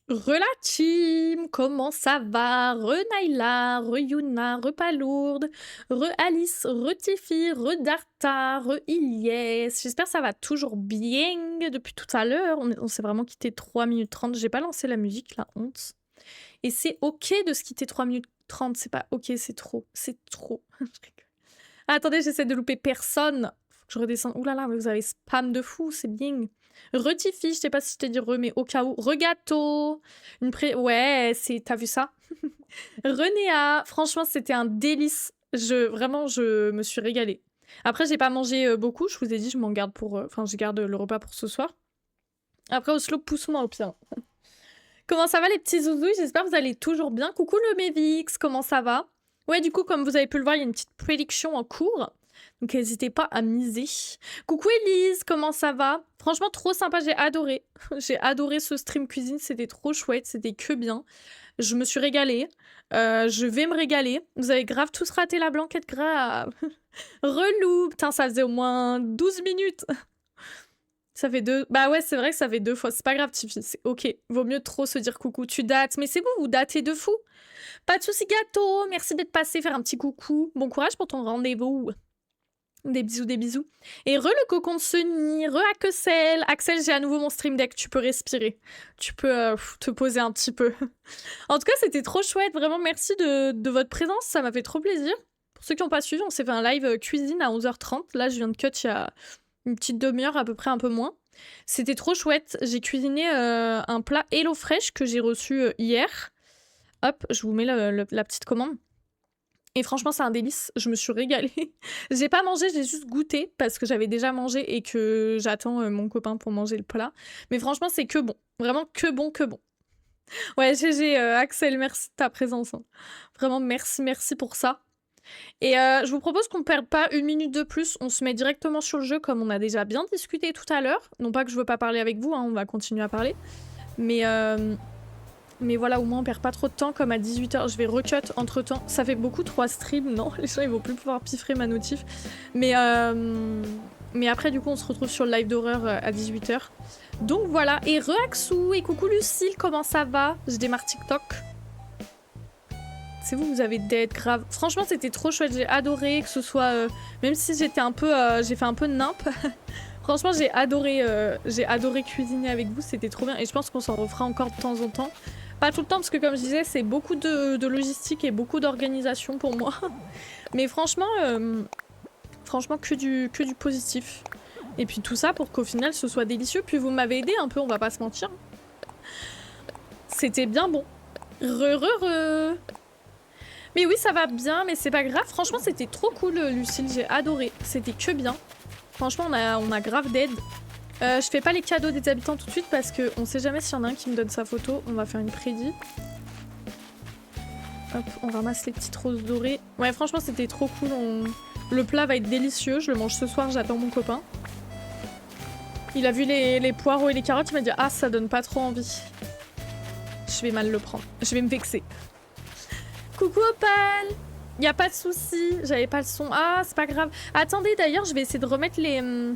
Rela team, comment ça va? Re-Naila, re-Yuna, re-Palourde, re-Alice, re-Tiffy, re-Darta, re-Ilyes. J'espère que ça va toujours bien depuis tout à l'heure. On s'est vraiment quitté 3 minutes 30. J'ai pas lancé la musique, la honte. Et c'est ok de se quitter 3 minutes 30. C'est pas ok, c'est trop. C'est trop. Je rigole. Ah, attendez, j'essaie de louper personne. Faut que je redescende. Ouh là là, mais vous avez spam de fou, c'est bien. Retifi, je sais pas si je t'ai dit re, mais au cas où. Regato. Ouais, c'est. T'as vu ça? Renéa. Franchement, c'était un délice. Vraiment, je me suis régalée. Après, j'ai pas mangé beaucoup. Je vous ai dit, je m'en garde pour. Enfin, je garde le repas pour ce soir. Après, Oslo, pousse-moi au pire. Comment ça va, les petits zouzous? J'espère que vous allez toujours bien. Coucou le Mévix, comment ça va? Ouais, du coup, comme vous avez pu le voir, il y a une petite prédiction en cours. Donc, n'hésitez pas à miser. Coucou Elise, comment ça va? Franchement, trop sympa, j'ai adoré. J'ai adoré ce stream cuisine, c'était trop chouette, c'était que bien. Je me suis régalée. Je vais me régaler. Vous avez grave tous raté la blanquette grave. Relou. Putain, ça faisait au moins 12 minutes. Ça fait deux. Bah ouais, c'est vrai que ça fait 2 fois. C'est pas grave, Tiffy. C'est ok. Vaut mieux trop se dire coucou. Tu dates. Mais c'est vous datez de fou. Pas de soucis, gâteau. Merci d'être passé faire un petit coucou. Bon courage pour ton rendez-vous. Des bisous, des bisous. Et le cocon de Sunny, Axel. Axel, j'ai à nouveau mon stream deck. Tu peux respirer. Tu peux te poser un petit peu. En tout cas, c'était trop chouette. Vraiment, merci de votre présence. Ça m'a fait trop plaisir. Pour ceux qui n'ont pas suivi, on s'est fait un live cuisine à 11h30. Là, je viens de cut il y a une petite demi-heure, à peu près, un peu moins. C'était trop chouette. J'ai cuisiné un plat HelloFresh que j'ai reçu hier. Hop, je vous mets la petite commande. Et franchement, c'est un délice. Je me suis régalée. J'ai pas mangé, j'ai juste goûté parce que j'avais déjà mangé et que j'attends mon copain pour manger le plat. Mais franchement, c'est que bon. Vraiment que bon, que bon. Ouais, GG, Axel, merci de ta présence. Hein. Vraiment, merci pour ça. Et je vous propose qu'on ne perde pas 1 minute de plus. On se met directement sur le jeu comme on a déjà bien discuté tout à l'heure. Non pas que je veux pas parler avec vous, hein, on va continuer à parler. Mais voilà, au moins on perd pas trop de temps. Comme à 18h, je vais recut entre temps. Ça fait beaucoup 3 streams, non? Les gens ils vont plus pouvoir piffrer ma notif. Mais après, du coup, on se retrouve sur le live d'horreur à 18h. Donc voilà. Et Reaxou et coucou Lucille, comment ça va? Je démarre TikTok. C'est vous avez dead grave. Franchement, c'était trop chouette. J'ai adoré que ce soit. Même si j'étais un peu. J'ai fait un peu de nimp. Franchement, j'ai adoré cuisiner avec vous. C'était trop bien. Et je pense qu'on s'en refera encore de temps en temps. Pas tout le temps, parce que comme je disais, c'est beaucoup de logistique et beaucoup d'organisation pour moi. Mais franchement, que du positif. Et puis tout ça pour qu'au final, ce soit délicieux. Puis vous m'avez aidé un peu, on va pas se mentir. C'était bien bon. Mais oui, ça va bien, mais c'est pas grave. Franchement, c'était trop cool, Lucille. J'ai adoré. C'était que bien. Franchement, on a grave d'aide. Je fais pas les cadeaux des habitants tout de suite parce qu'on sait jamais s'il y en a un qui me donne sa photo. On va faire une prédit. Hop, on ramasse les petites roses dorées. Ouais, franchement, c'était trop cool. Le plat va être délicieux. Je le mange ce soir, j'attends mon copain. Il a vu les poireaux et les carottes. Il m'a dit « Ah, ça donne pas trop envie. » Je vais mal le prendre. Je vais me vexer. Coucou Opal! Y a pas de souci, j'avais pas le son. Ah, c'est pas grave. Attendez, d'ailleurs, je vais essayer de remettre les...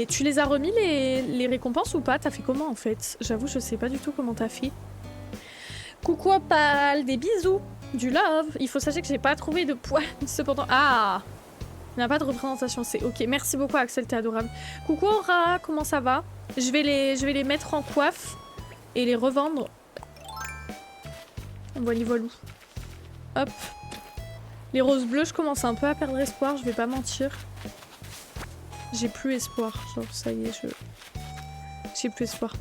Tu les as remis, les récompenses ou pas? T'as fait comment, en fait? J'avoue, je sais pas du tout comment t'as fait. Coucou Opal, des bisous, du love. Il faut sachez que j'ai pas trouvé de poids, cependant. Ah! Il n'y a pas de représentation, c'est ok. Merci beaucoup, Axel, t'es adorable. Coucou Aura, comment ça va? Je vais les mettre en coiffe et les revendre. Voilà, voilà. Hop. Les roses bleues, je commence un peu à perdre espoir, je vais pas mentir. J'ai plus espoir. Genre, ça y est, j'ai plus espoir.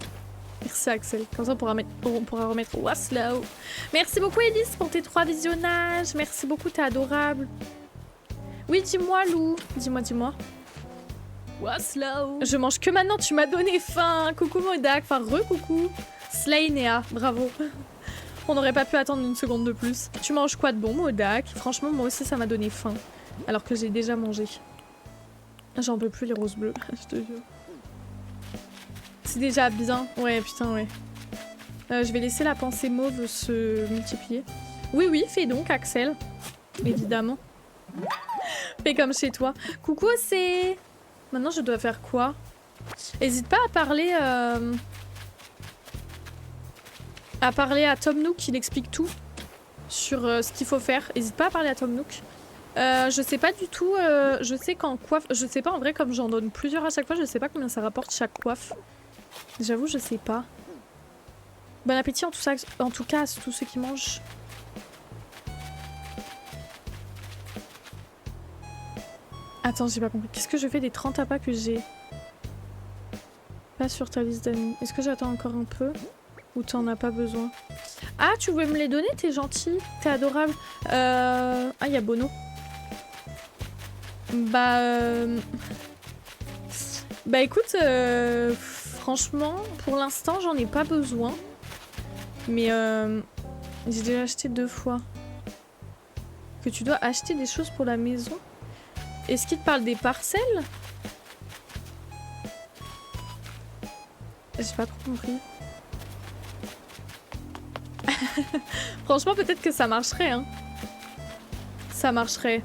Merci Axel. Comme ça, on pourra remettre Waslow. Merci beaucoup Elise pour tes 3 visionnages. Merci beaucoup, t'es adorable. Oui, dis-moi Lou. Dis-moi. Waslow. Je mange que maintenant, tu m'as donné faim. Coucou Modak, enfin re-coucou. Slaynea, bravo. On n'aurait pas pu attendre 1 seconde de plus. Tu manges quoi de bon, Modak? Franchement, moi aussi, ça m'a donné faim. Alors que j'ai déjà mangé. J'en peux plus, les roses bleues. Je te jure. C'est déjà bien. Ouais, putain, ouais. Je vais laisser la pensée mauve se multiplier. Oui, fais donc, Axel. Évidemment. Fais comme chez toi. Coucou, c'est... Maintenant, je dois faire quoi? Hésite pas à parler... à parler à Tom Nook, il explique tout sur ce qu'il faut faire. N'hésite pas à parler à Tom Nook. Je sais pas du tout, je sais qu'en coiffe, je sais pas en vrai comme j'en donne plusieurs à chaque fois, je sais pas combien ça rapporte chaque coiffe. J'avoue je sais pas. Bon appétit en tout cas à tous ceux qui mangent. Attends j'ai pas compris, qu'est-ce que je fais des 30 appâts que j'ai? Pas sur ta liste d'amis. Est-ce que j'attends encore un peu? Ou t'en as pas besoin? Ah tu veux me les donner? T'es gentil, t'es adorable. Ah il y a Bono. Bah écoute, franchement, pour l'instant, j'en ai pas besoin. Mais j'ai déjà acheté 2 fois. Que tu dois acheter des choses pour la maison? Est-ce qu'il te parle des parcelles? J'ai pas trop compris. Franchement, peut-être que ça marcherait, hein. Ça marcherait.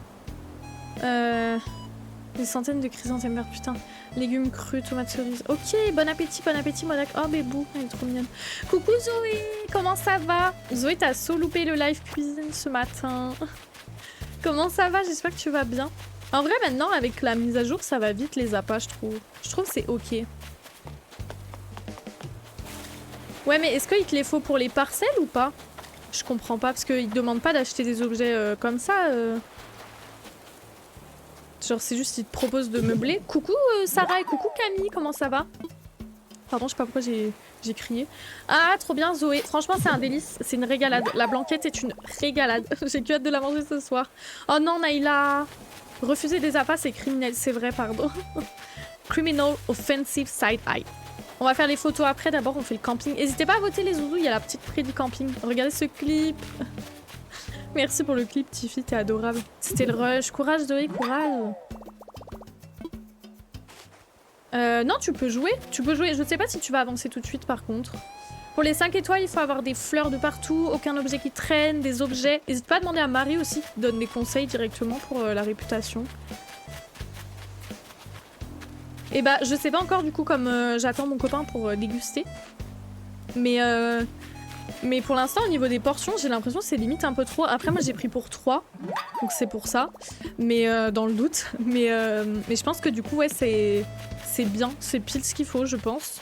Des centaines de chrysanthèmes verts, putain. Légumes crus, tomates cerises. Ok, bon appétit, Modak. Oh, bébou, elle est trop mignonne. Coucou Zoé, comment ça va? Zoé, t'as loupé le live cuisine ce matin. Comment ça va? J'espère que tu vas bien. En vrai, maintenant, avec la mise à jour, ça va vite les appâts, je trouve. Je trouve que c'est ok. Ouais, mais est-ce qu'il te les faut pour les parcelles ou pas? Je comprends pas, parce qu'ils te demandent pas d'acheter des objets comme ça. Genre c'est juste qu'ils te proposent de meubler. Coucou Sarah et coucou Camille, comment ça va? Pardon, je sais pas pourquoi j'ai crié. Ah, trop bien Zoé. Franchement, c'est un délice. C'est une régalade. La blanquette est une régalade. J'ai que hâte de la manger ce soir. Oh non, Naïla. Refuser des appâts, c'est criminel. C'est vrai, pardon. Criminal offensive side eye. On va faire les photos après. D'abord, on fait le camping. N'hésitez pas à voter les zouzous. Il y a la petite prédit camping. Regardez ce clip. Merci pour le clip, Tiffy, t'es adorable. C'était le rush. Courage, Zoé, courage. Non, tu peux jouer. Tu peux jouer. Je ne sais pas si tu vas avancer tout de suite, par contre. Pour les 5 étoiles, il faut avoir des fleurs de partout, aucun objet qui traîne, des objets. N'hésite pas à demander à Marie aussi, qui donne des conseils directement pour la réputation. Et bah, je sais pas encore, du coup, comme j'attends mon copain pour déguster. Mais pour l'instant, au niveau des portions, j'ai l'impression que c'est limite un peu trop. Après, moi, j'ai pris pour 3, donc c'est pour ça. Mais dans le doute. Mais je pense que du coup, ouais, c'est bien. C'est pile ce qu'il faut, je pense.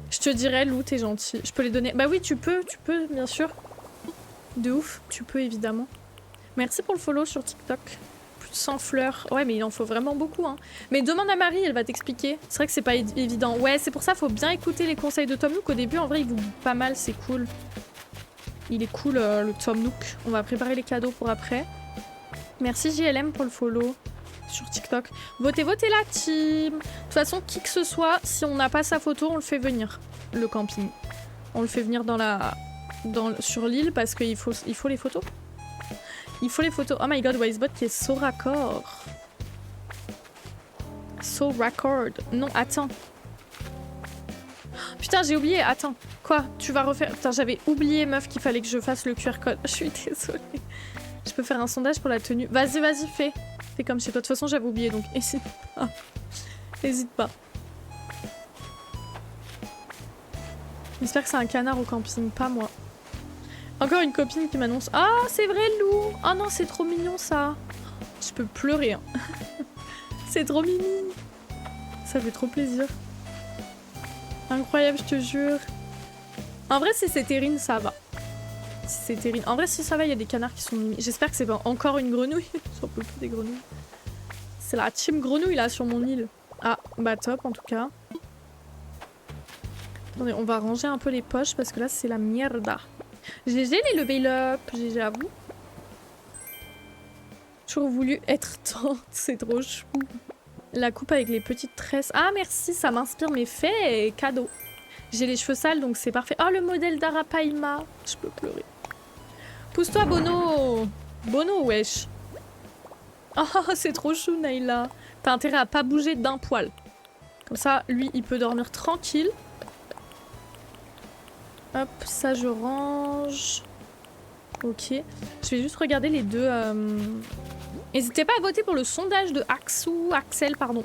Je te dirais, Lou, t'es gentil. Je peux les donner. Bah oui, tu peux, bien sûr. De ouf, tu peux, évidemment. Merci pour le follow sur TikTok. Plus de 100 fleurs. Ouais, mais il en faut vraiment beaucoup, hein. Mais demande à Marie, elle va t'expliquer. C'est vrai que c'est pas évident. Ouais, c'est pour ça, faut bien écouter les conseils de Tom Nook. Au début, en vrai, il vous bouffe pas mal, c'est cool. Il est cool, le Tom Nook. On va préparer les cadeaux pour après. Merci JLM pour le follow sur TikTok. Votez la team. De toute façon, qui que ce soit, si on n'a pas sa photo, on le fait venir, le camping. On le fait venir sur l'île parce qu'il faut les photos. Il faut les photos. Oh my god, Wisebot qui est so raccord. So raccord. Non, attends. Putain, j'ai oublié. Attends. Quoi? Tu vas refaire... Putain, j'avais oublié, meuf, qu'il fallait que je fasse le QR code. Je suis désolée. Je peux faire un sondage pour la tenue. Vas-y, fais. Fais comme chez toi. De toute façon, j'avais oublié, donc n'hésite pas. N'hésite pas. J'espère que c'est un canard au camping, pas moi. Encore une copine qui m'annonce. Ah, c'est vrai, Lou. Ah non, c'est trop mignon, ça. Je peux pleurer. Hein. C'est trop mimi. Ça fait trop plaisir. Incroyable, je te jure. En vrai, si c'est terrine, ça va. Si c'est terrine. En vrai, si ça va, il y a des canards qui sont mimi. J'espère que c'est pas encore une grenouille. J'en peux plus des grenouilles. C'est la team grenouille, là, sur mon île. Ah, bah top, en tout cas. Attendez, on va ranger un peu les poches, parce que là, c'est la mierda. GG les level up, GG à vous. Toujours voulu être tante, c'est trop chou. La coupe avec les petites tresses. Ah merci, ça m'inspire mes faits et cadeau. J'ai les cheveux sales donc c'est parfait. Oh le modèle d'Arapaima. Je peux pleurer. Pousse-toi Bono. Bono wesh. Oh c'est trop chou Naïla. T'as intérêt à pas bouger d'un poil. Comme ça lui il peut dormir tranquille. Hop, ça je range. Ok. Je vais juste regarder les deux. N'hésitez pas à voter pour le sondage de Axel, pardon.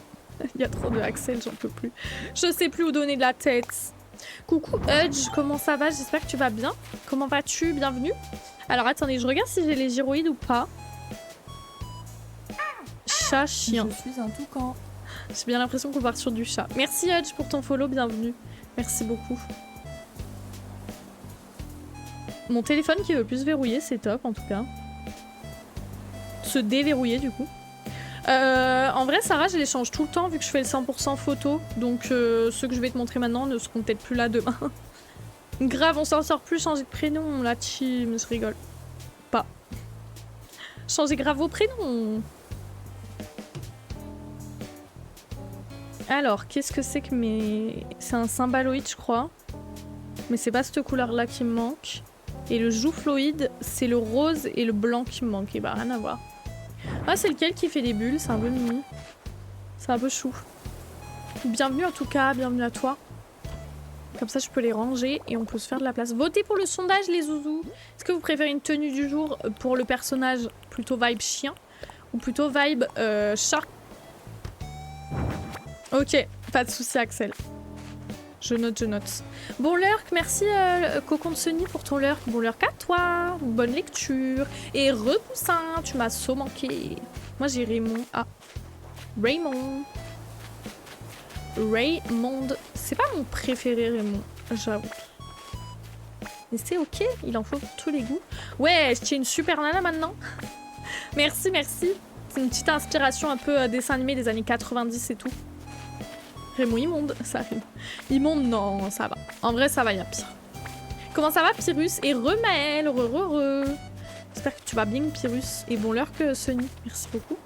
Il y a trop de Axel, j'en peux plus. Je sais plus où donner de la tête. Coucou Hudge, comment ça va? J'espère que tu vas bien. Comment vas-tu? Bienvenue. Alors attendez, je regarde si j'ai les gyroïdes ou pas. Chat, chien. Je suis un toucan. J'ai bien l'impression qu'on part sur du chat. Merci Hudge pour ton follow, bienvenue. Merci beaucoup. Mon téléphone qui veut plus se verrouiller, c'est top en tout cas. Se déverrouiller du coup. En vrai, Sarah, je les change tout le temps vu que je fais le 100% photo. Donc ceux que je vais te montrer maintenant ne seront peut-être plus là demain. Grave, on s'en sort plus changer de prénom, la team, je rigole. Pas. Changez grave vos prénoms. Alors, qu'est-ce que c'est que mes... C'est un cymbaloïde, je crois. Mais c'est pas cette couleur-là qui me manque. Et le jouffloïde, c'est le rose et le blanc qui me manquent. Et bah, rien à voir. Ah, c'est lequel qui fait des bulles? C'est un peu mimi. C'est un peu chou. Bienvenue en tout cas, bienvenue à toi. Comme ça, je peux les ranger et on peut se faire de la place. Votez pour le sondage, les zouzous. Est-ce que vous préférez une tenue du jour pour le personnage plutôt vibe chien ou plutôt vibe chat? Ok, pas de souci, Axel. Je note, je note. Bon lurk, merci Cocon de Sunny pour ton lurk. Bon lurk à toi, bonne lecture. Et repoussin, tu m'as so manqué. Moi j'ai Raymond. Ah, Raymond. Raymond. C'est pas mon préféré Raymond, j'avoue. Mais c'est ok, il en faut pour tous les goûts. Ouais, je tiens une super nana maintenant. Merci, merci. C'est une petite inspiration un peu dessin animé des années 90 et tout. Raymond immonde, ça arrive. Immonde, non, ça va. En vrai, ça va, y'a pire. Comment ça va, Pyrrhus? Et Remaël, re. J'espère que tu vas bien, Pyrrhus. Et bon l'heure que Sunny, merci beaucoup.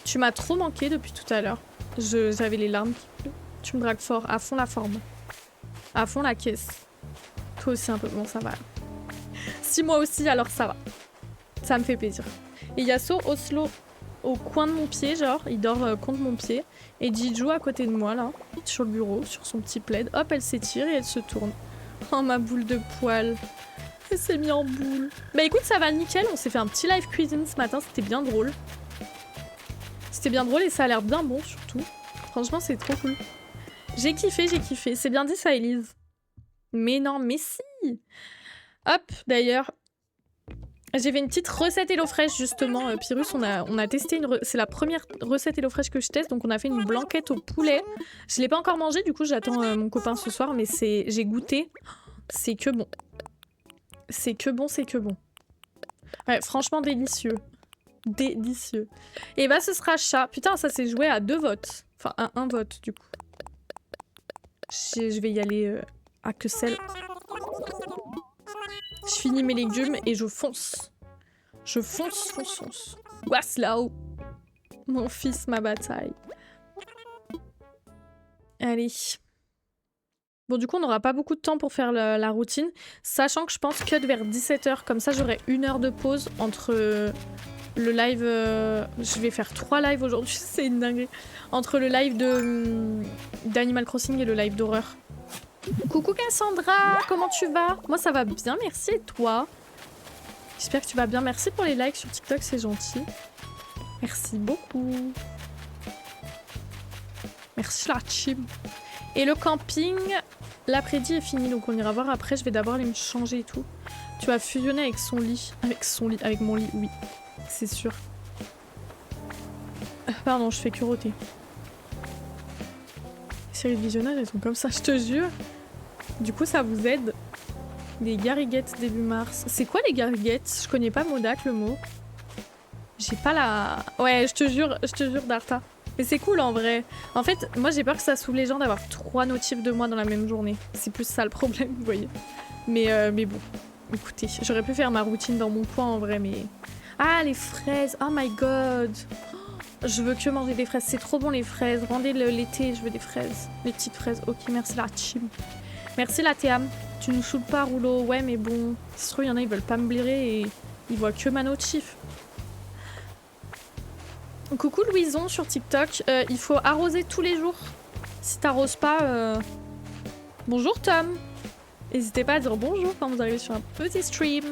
Tu m'as trop manqué depuis tout à l'heure. J'avais les larmes qui pleuvent. Tu me dragues fort, à fond la forme. À fond la caisse. Toi aussi un peu, bon ça va. Si moi aussi, alors ça va. Ça me fait plaisir. Et Yasso Oslo au coin de mon pied, genre, il dort contre mon pied. Et Jiju à côté de moi, là, sur le bureau, sur son petit plaid. Hop, elle s'étire et elle se tourne. Oh, ma boule de poil. Elle s'est mise en boule. Bah écoute, ça va nickel. On s'est fait un petit live cuisine ce matin. C'était bien drôle. C'était bien drôle et ça a l'air bien bon, surtout. Franchement, c'est trop cool. J'ai kiffé, j'ai kiffé. C'est bien dit ça, Elise. Mais non, mais si. Hop, d'ailleurs... J'ai fait une petite recette HelloFresh justement, Pyrrhus, on a testé c'est la première recette HelloFresh que je teste, donc on a fait une blanquette au poulet. Je l'ai pas encore mangée, du coup j'attends mon copain ce soir, mais j'ai goûté, c'est que bon. C'est que bon, c'est que bon. Ouais, franchement délicieux. Délicieux. Et bah ce sera chat. Putain, ça s'est joué à 2 votes. Enfin, à 1 vote du coup. Je vais y aller à que celle... Je finis mes légumes et je fonce. Je fonce. Waslow. Mon fils, ma bataille. Allez. Bon, du coup, on n'aura pas beaucoup de temps pour faire la routine. Sachant que je pense cut vers 17 h. Comme ça, j'aurai 1 heure de pause entre le live... Je vais faire 3 lives aujourd'hui. C'est une dinguerie. Entre le live d'Animal Crossing et le live d'horreur. Coucou Cassandra, comment tu vas? Moi ça va bien, merci, et toi? J'espère que tu vas bien, merci pour les likes sur TikTok, c'est gentil. Merci beaucoup. Merci la team. Et le camping, l'après-midi est fini, donc on ira voir après, je vais d'abord aller me changer et tout. Tu vas fusionner avec son lit, avec mon lit, oui, c'est sûr. Pardon, je fais curoter. Les séries de visionnage, elles sont comme ça, je te jure. Du coup, ça vous aide. Les gariguettes début mars. C'est quoi les gariguettes? Je connais pas Modak le mot. J'ai pas la... Ouais, je te jure, Darta. Mais c'est cool en vrai. En fait, moi j'ai peur que ça saoule les gens d'avoir 3 notifs de moi dans la même journée. C'est plus ça le problème, vous voyez. Mais bon, écoutez, j'aurais pu faire ma routine dans mon coin en vrai, mais... Ah, les fraises, oh my god. Je veux que manger des fraises, c'est trop bon les fraises. Rendez l'été, je veux des fraises. Les petites fraises, ok, merci la team. Merci la Théam. Tu nous saoules pas, Rouleau. Ouais, mais bon, c'est sûr, il y en a, ils veulent pas me blairer et ils voient que ma notif. Coucou Louison sur TikTok. Il faut arroser tous les jours. Si t'arroses pas... Bonjour Tom. N'hésitez pas à dire bonjour quand vous arrivez sur un petit stream.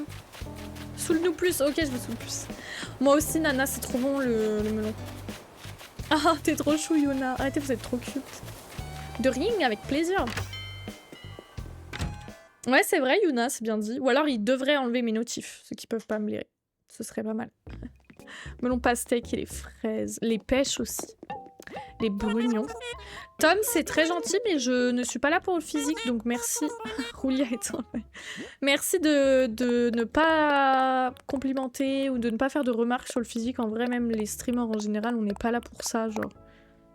Soule-nous plus. Ok, je veux saoule plus. Moi aussi, Nana, c'est trop bon le melon. Ah, t'es trop chou, Yona. Arrêtez, vous êtes trop cute. De rien, avec plaisir. Ouais, c'est vrai, Yuna, c'est bien dit. Ou alors, ils devraient enlever mes notifs, ceux qui peuvent pas me lire. Ce serait pas mal. Melon pastèque et les fraises. Les pêches aussi. Les brugnons. Tom, c'est très gentil, mais je ne suis pas là pour le physique, donc merci. Roulia est enlevé. Merci de ne pas complimenter ou de ne pas faire de remarques sur le physique. En vrai, même les streamers en général, on n'est pas là pour ça, genre.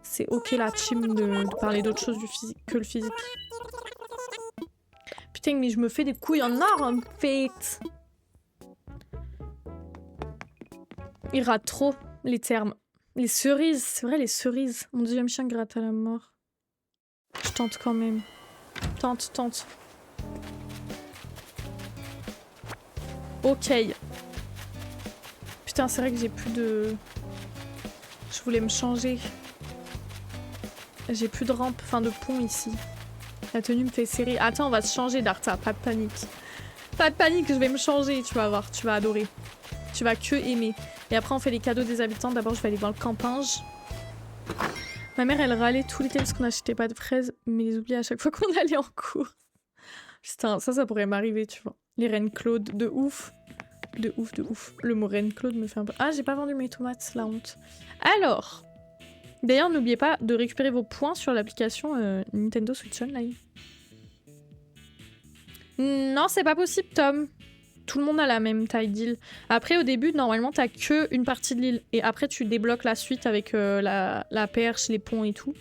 C'est ok la team de parler d'autre chose du physique que le physique. Putain, mais je me fais des couilles en or en fait. Il rate trop les termes. Les cerises, c'est vrai les cerises. Mon deuxième chien gratte à la mort. Je tente quand même. Tente. Ok. Putain, c'est vrai que j'ai plus de... Je voulais me changer. J'ai plus de rampe, enfin de pont ici. La tenue me fait serrer. Attends, on va se changer, Darta. Pas de panique. Pas de panique, je vais me changer. Tu vas voir, tu vas adorer. Tu vas que aimer. Et après, on fait les cadeaux des habitants. D'abord, je vais aller voir le campinge. Ma mère, elle râlait tout l'été parce qu'on n'achetait pas de fraises, mais les oubliait à chaque fois qu'on allait en cours. Putain, ça pourrait m'arriver, tu vois. Les reines Claude, de ouf. De ouf. Le mot reine Claude me fait un peu... Ah, j'ai pas vendu mes tomates, la honte. Alors... D'ailleurs, n'oubliez pas de récupérer vos points sur l'application Nintendo Switch Online. Non, c'est pas possible, Tom. Tout le monde a la même taille d'île. Après, au début, normalement, t'as que une partie de l'île. Et après, tu débloques la suite avec la perche, les ponts et tout.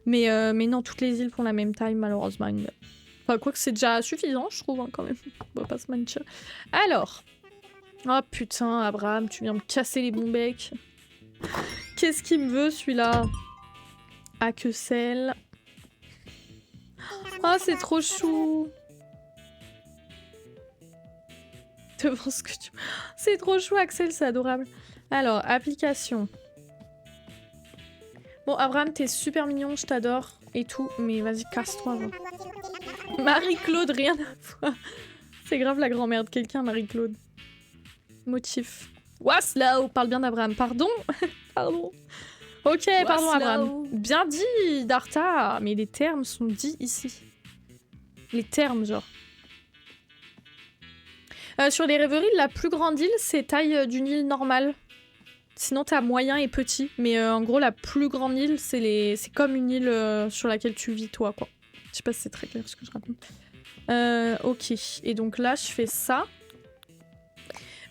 Mais non, toutes les îles font la même taille, malheureusement. Enfin, quoique c'est déjà suffisant, je trouve, hein, quand même. On va pas se mentir. Alors. Oh putain, Abraham, tu viens me casser les bons becs. Qu'est-ce qu'il me veut, celui-là? Ah, que celle. Oh, c'est trop chou. Devant ce que tu... C'est trop chou, Axel, c'est adorable. Alors, application. Bon, Abraham, t'es super mignon, je t'adore et tout, mais vas-y, casse-toi. Marie-Claude, rien à voir. C'est grave la grand-mère de quelqu'un, Marie-Claude. Motif. Waslow, parle bien d'Abraham. Pardon. Pardon. Ok, pardon, Abraham. Bien dit, Darta. Mais les termes sont dits ici. Les termes, genre. Sur les rêveries, la plus grande île, c'est taille d'une île normale. Sinon, t'as moyen et petit. Mais en gros, la plus grande île, c'est comme une île sur laquelle tu vis, toi, quoi. Je sais pas si c'est très clair ce que je raconte. Ok. Et donc là, je fais ça.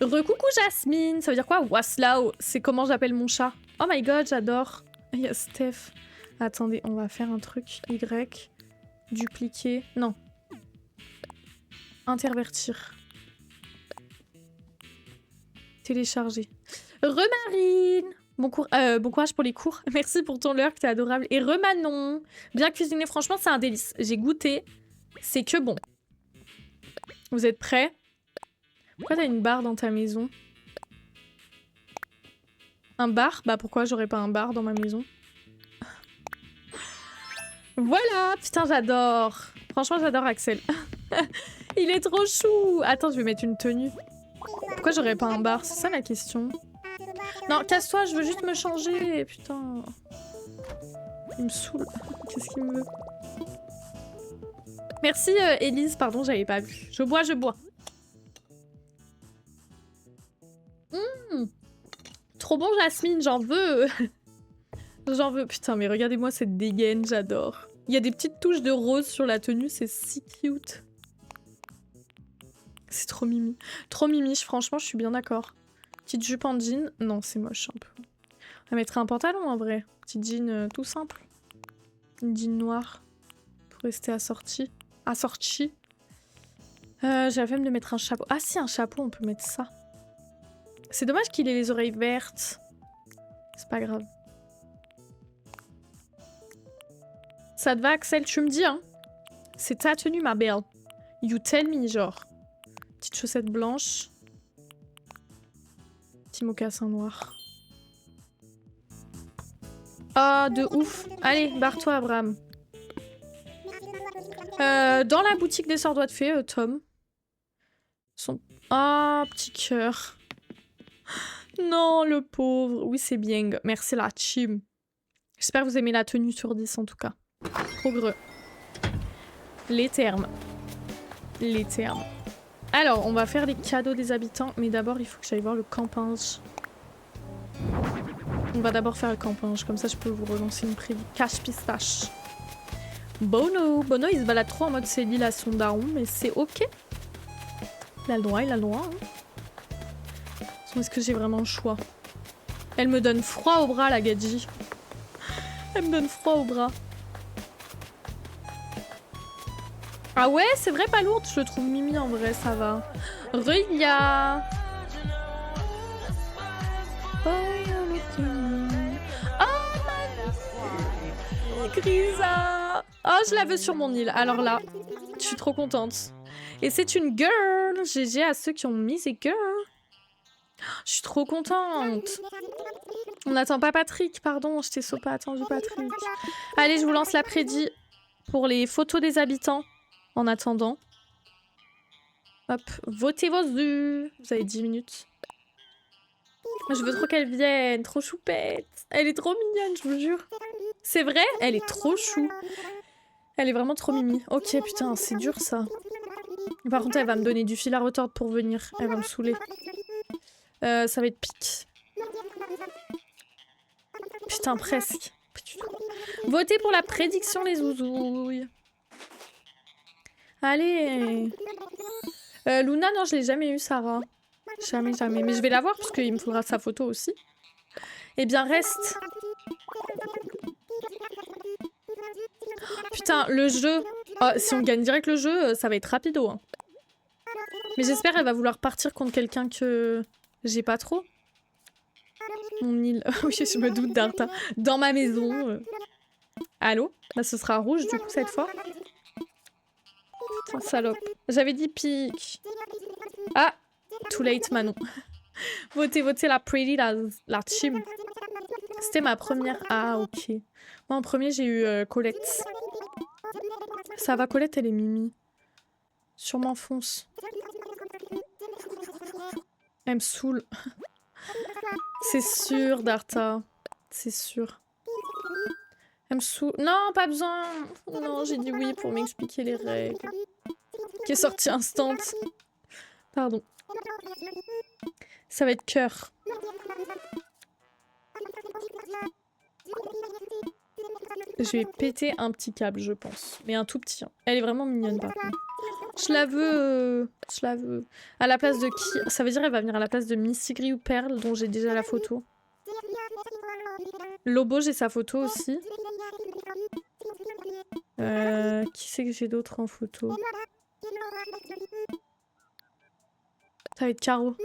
Recoucou Jasmine. Ça veut dire quoi? Waslow. C'est comment j'appelle mon chat. Oh my god, j'adore. Il y a Steph. Attendez, on va faire un truc. Y. Dupliquer. Non. Intervertir. Télécharger. Remarine. Bon courage pour les cours. Merci pour ton lurk, t'es adorable. Et Remanon. Bien cuisiné, franchement, c'est un délice. J'ai goûté. C'est que bon. Vous êtes prêts? Pourquoi t'as une barre dans ta maison? Un bar? Bah pourquoi j'aurais pas un bar dans ma maison? Voilà! Putain, j'adore! Franchement, j'adore Axel. Il est trop chou! Attends, je vais mettre une tenue. Pourquoi j'aurais pas un bar? C'est ça la question. Non, casse-toi, je veux juste me changer. Putain. Il me saoule. Qu'est-ce qu'il me veut? Merci Élise, pardon, j'avais pas vu. Je bois. Trop bon Jasmine, j'en veux. J'en veux. Putain, mais regardez-moi cette dégaine, j'adore. Il y a des petites touches de rose sur la tenue, c'est si cute. C'est trop mimi. Trop mimi, franchement, je suis bien d'accord. Petite jupe en jean. Non, c'est moche un peu. On va mettre un pantalon en vrai. Petit jean tout simple. Une jean noire. Pour rester assorti. J'ai la flemme de mettre un chapeau. Ah si, un chapeau, on peut mettre ça. C'est dommage qu'il ait les oreilles vertes. C'est pas grave. Ça te va, Axel? Tu me dis, hein? C'est ta tenue, ma belle. You tell me, genre. Petite chaussette blanche. Petit mocassin noir. Ah, de ouf. Allez, barre-toi, Abraham. Dans la boutique des sœurs doigts de fée, Tom. Ah, petit cœur. Non, le pauvre. Oui, c'est bien. Merci la team. J'espère que vous aimez la tenue sur 10 en tout cas. Trop greux. Les termes. les termes. Alors, on va faire les cadeaux des habitants, mais d'abord, il faut que j'aille voir le campinge. On va d'abord faire le campinge, comme ça je peux vous relancer une prévue. Cache pistache. Bono, il se balade trop en mode c'est l'île à son daron, mais c'est ok. Il a le droit, hein. Est-ce que j'ai vraiment le choix? Elle me donne froid au bras, la Gadji. Elle me donne froid au bras. Ah ouais, c'est vrai, pas lourde, je le trouve mimi en vrai, ça va. Reya. Oh, Grisa. Oh, je la veux sur mon île. Alors là, je suis trop contente. Et c'est une girl. GG à ceux qui ont mis ces girls. Je suis trop contente. On n'attend pas Patrick, pardon, je t'ai pas attendu Patrick. Allez, je vous lance la prédit pour les photos des habitants. En attendant. Hop, votez vos yeux. Vous avez 10 minutes. Je veux trop qu'elle vienne, trop choupette. Elle est trop mignonne, je vous jure. C'est vrai, elle est trop chou. Elle est vraiment trop mimi. Ok, putain, c'est dur ça. Par contre, elle va me donner du fil à retordre pour venir. Elle va me saouler. Ça va être pique. Putain, presque. Votez pour la prédiction, les zouzouilles. Allez. Luna, non, je l'ai jamais eu, Sarah. Jamais, jamais. Mais je vais la voir parce qu'il me faudra sa photo aussi. Eh bien, reste. Putain, le jeu. Oh, si on gagne direct le jeu, ça va être rapido. Hein. Mais j'espère qu'elle va vouloir partir contre quelqu'un que j'ai pas trop. Mon île. Oui, je me doute d'Arta. Dans ma maison. Allô? Là, ce sera rouge du coup cette fois. Putain, salope. J'avais dit pique. Ah! Too late, Manon. Votez la pretty, la team. C'était ma première. Ah, ok. Moi, en premier, j'ai eu Colette. Ça va, Colette, elle est mimi. Sûrement fonce. Elle me saoule. C'est sûr, Darta. C'est sûr. Elle me saoule. Non, pas besoin. Non, j'ai dit oui pour m'expliquer les règles. Qui est sorti instant. Pardon. Ça va être cœur. Je vais péter un petit câble, je pense. Mais un tout petit. Hein. Elle est vraiment mignonne, par contre. Je la veux. Je la veux. À la place de qui? Ça veut dire qu'elle va venir à la place de Missigri ou Perle, dont j'ai déjà la photo. Lobo, j'ai sa photo aussi. Qui c'est que j'ai d'autres en photo? Ça va être Caro.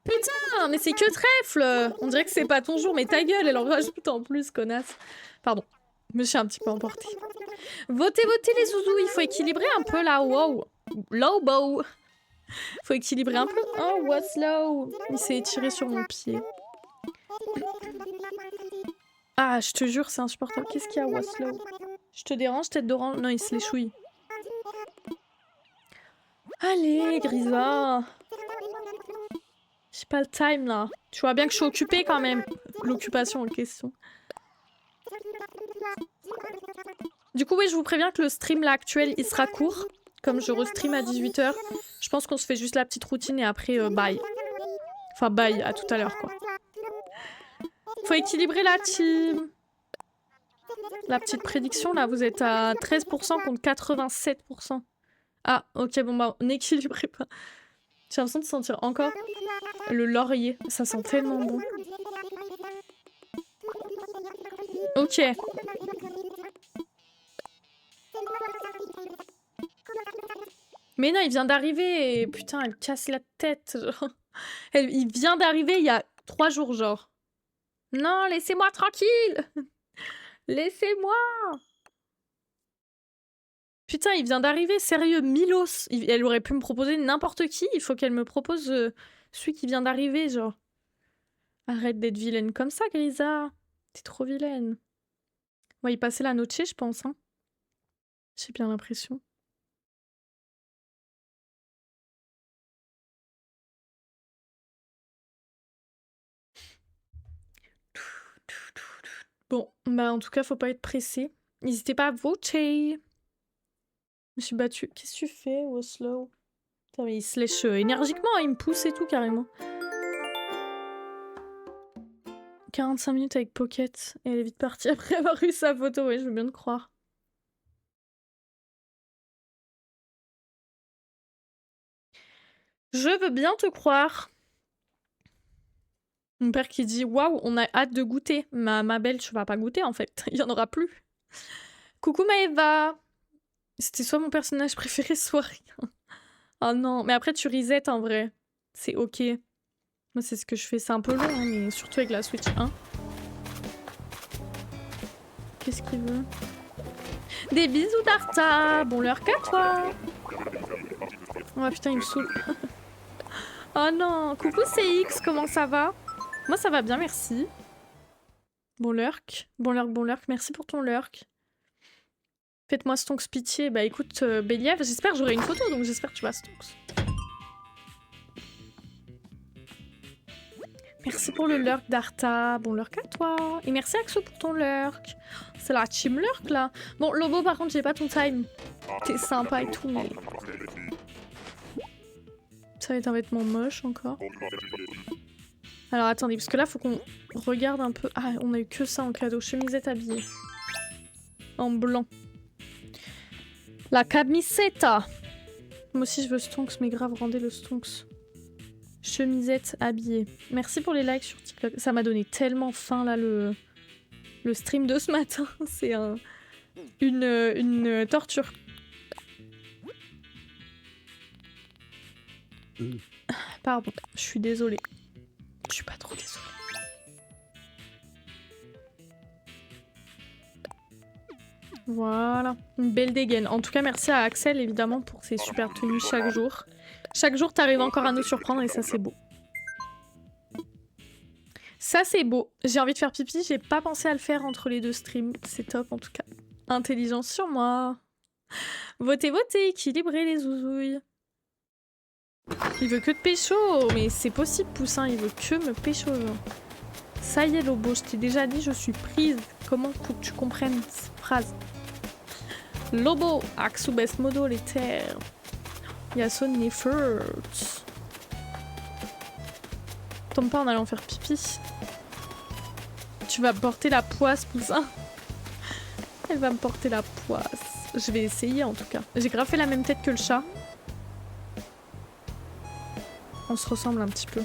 Putain, mais c'est que trèfle! On dirait que c'est pas ton jour, mais ta gueule, elle en rajoute en plus, connasse. Pardon, je me suis un petit peu emportée. Votez les zouzous, il faut équilibrer un peu là, wow. Lobo! Faut équilibrer un peu. Oh, what's low? Il s'est étiré sur mon pied. Ah, je te jure, c'est insupportable. Qu'est-ce qu'il y a, what's low? Je te dérange, tête d'orange? Non, il se les chouille. Allez, Grisa! J'ai pas le time là. Tu vois bien que je suis occupée quand même. L'occupation en question. Du coup, oui, je vous préviens que le stream là actuel, il sera court. Comme je restream à 18 h. Je pense qu'on se fait juste la petite routine et après, bye. Enfin, bye, à tout à l'heure quoi. Faut équilibrer la team. La petite prédiction là, vous êtes à 13% contre 87%. Ah, ok, bon bah, n'équilibrez pas. J'ai l'impression de sentir encore le laurier. Ça sent tellement bon. Ok. Mais non, il vient d'arriver et putain, elle casse la tête. Genre. Il vient d'arriver il y a 3 jours, genre. Non, laissez-moi tranquille. Laissez-moi. Putain, il vient d'arriver, sérieux, Milos. Elle aurait pu me proposer n'importe qui. Il faut qu'elle me propose celui qui vient d'arriver, genre. Arrête d'être vilaine comme ça, Grisa. T'es trop vilaine. On va y passer la noche, je pense. Hein. J'ai bien l'impression. Bon, bah en tout cas, faut pas être pressé. N'hésitez pas à voter. Je me suis battue. Qu'est-ce que tu fais, Oslo? Putain, mais il se lèche énergiquement, hein, il me pousse et tout, carrément. 45 minutes avec Pocket. Et elle est vite partie après avoir eu sa photo, ouais, je veux bien te croire. Je veux bien te croire. Mon père qui dit « Waouh, on a hâte de goûter. » Ma belle, tu vas pas goûter en fait. Il y en aura plus. Coucou Maëva. C'était soit mon personnage préféré, soit rien. Oh non, mais après tu reset en vrai. C'est ok. Moi c'est ce que je fais. C'est un peu long, hein, mais surtout avec la Switch 1. Qu'est-ce qu'il veut? Des bisous Darta. Bon l'heure qu'à toi. Oh putain, il me saoule. Oh non. Coucou CX, comment ça va? Moi ça va bien, merci. Bon lurk. Bon lurk, bon lurk. Merci pour ton lurk. Faites-moi stonks pitié. Bah écoute, Believ, j'espère que j'aurai une photo, donc j'espère que tu vas stonks. Merci pour le lurk d'Arta. Bon lurk à toi. Et merci Axo pour ton lurk. C'est la team lurk là. Bon Lobo par contre j'ai pas ton time. T'es sympa et tout mais... Ça va être un vêtement moche encore. Alors attendez, parce que là faut qu'on regarde un peu... Ah on a eu que ça en cadeau. Chemisette habillée. En blanc. La camiseta. Moi aussi je veux stonks mais grave rendez le stonks. Chemisette habillée. Merci pour les likes sur TikTok. Ça m'a donné tellement faim là le stream de ce matin. C'est une torture. Pardon, je suis désolée. Je suis pas trop désolée. Voilà, une belle dégaine. En tout cas, merci à Axel évidemment pour ses super tenues chaque jour. Chaque jour, t'arrives encore à nous surprendre et ça, c'est beau. Ça, c'est beau. J'ai envie de faire pipi, j'ai pas pensé à le faire entre les deux streams. C'est top, en tout cas. Intelligence sur moi. Votez, votez, équilibrez les zouzouilles. Il veut que te pécho. Mais c'est possible, Poussin, il veut que me pécho. Ça y est, Lobo, je t'ai déjà dit, je suis prise. Comment faut que tu comprennes cette phrase? Lobo, Axu best modo, les terres. Yason Nefert. Tombe pas en allant faire pipi. Tu vas me porter la poisse, Poussin. Elle va me porter la poisse. Je vais essayer en tout cas. J'ai grave fait la même tête que le chat. On se ressemble un petit peu.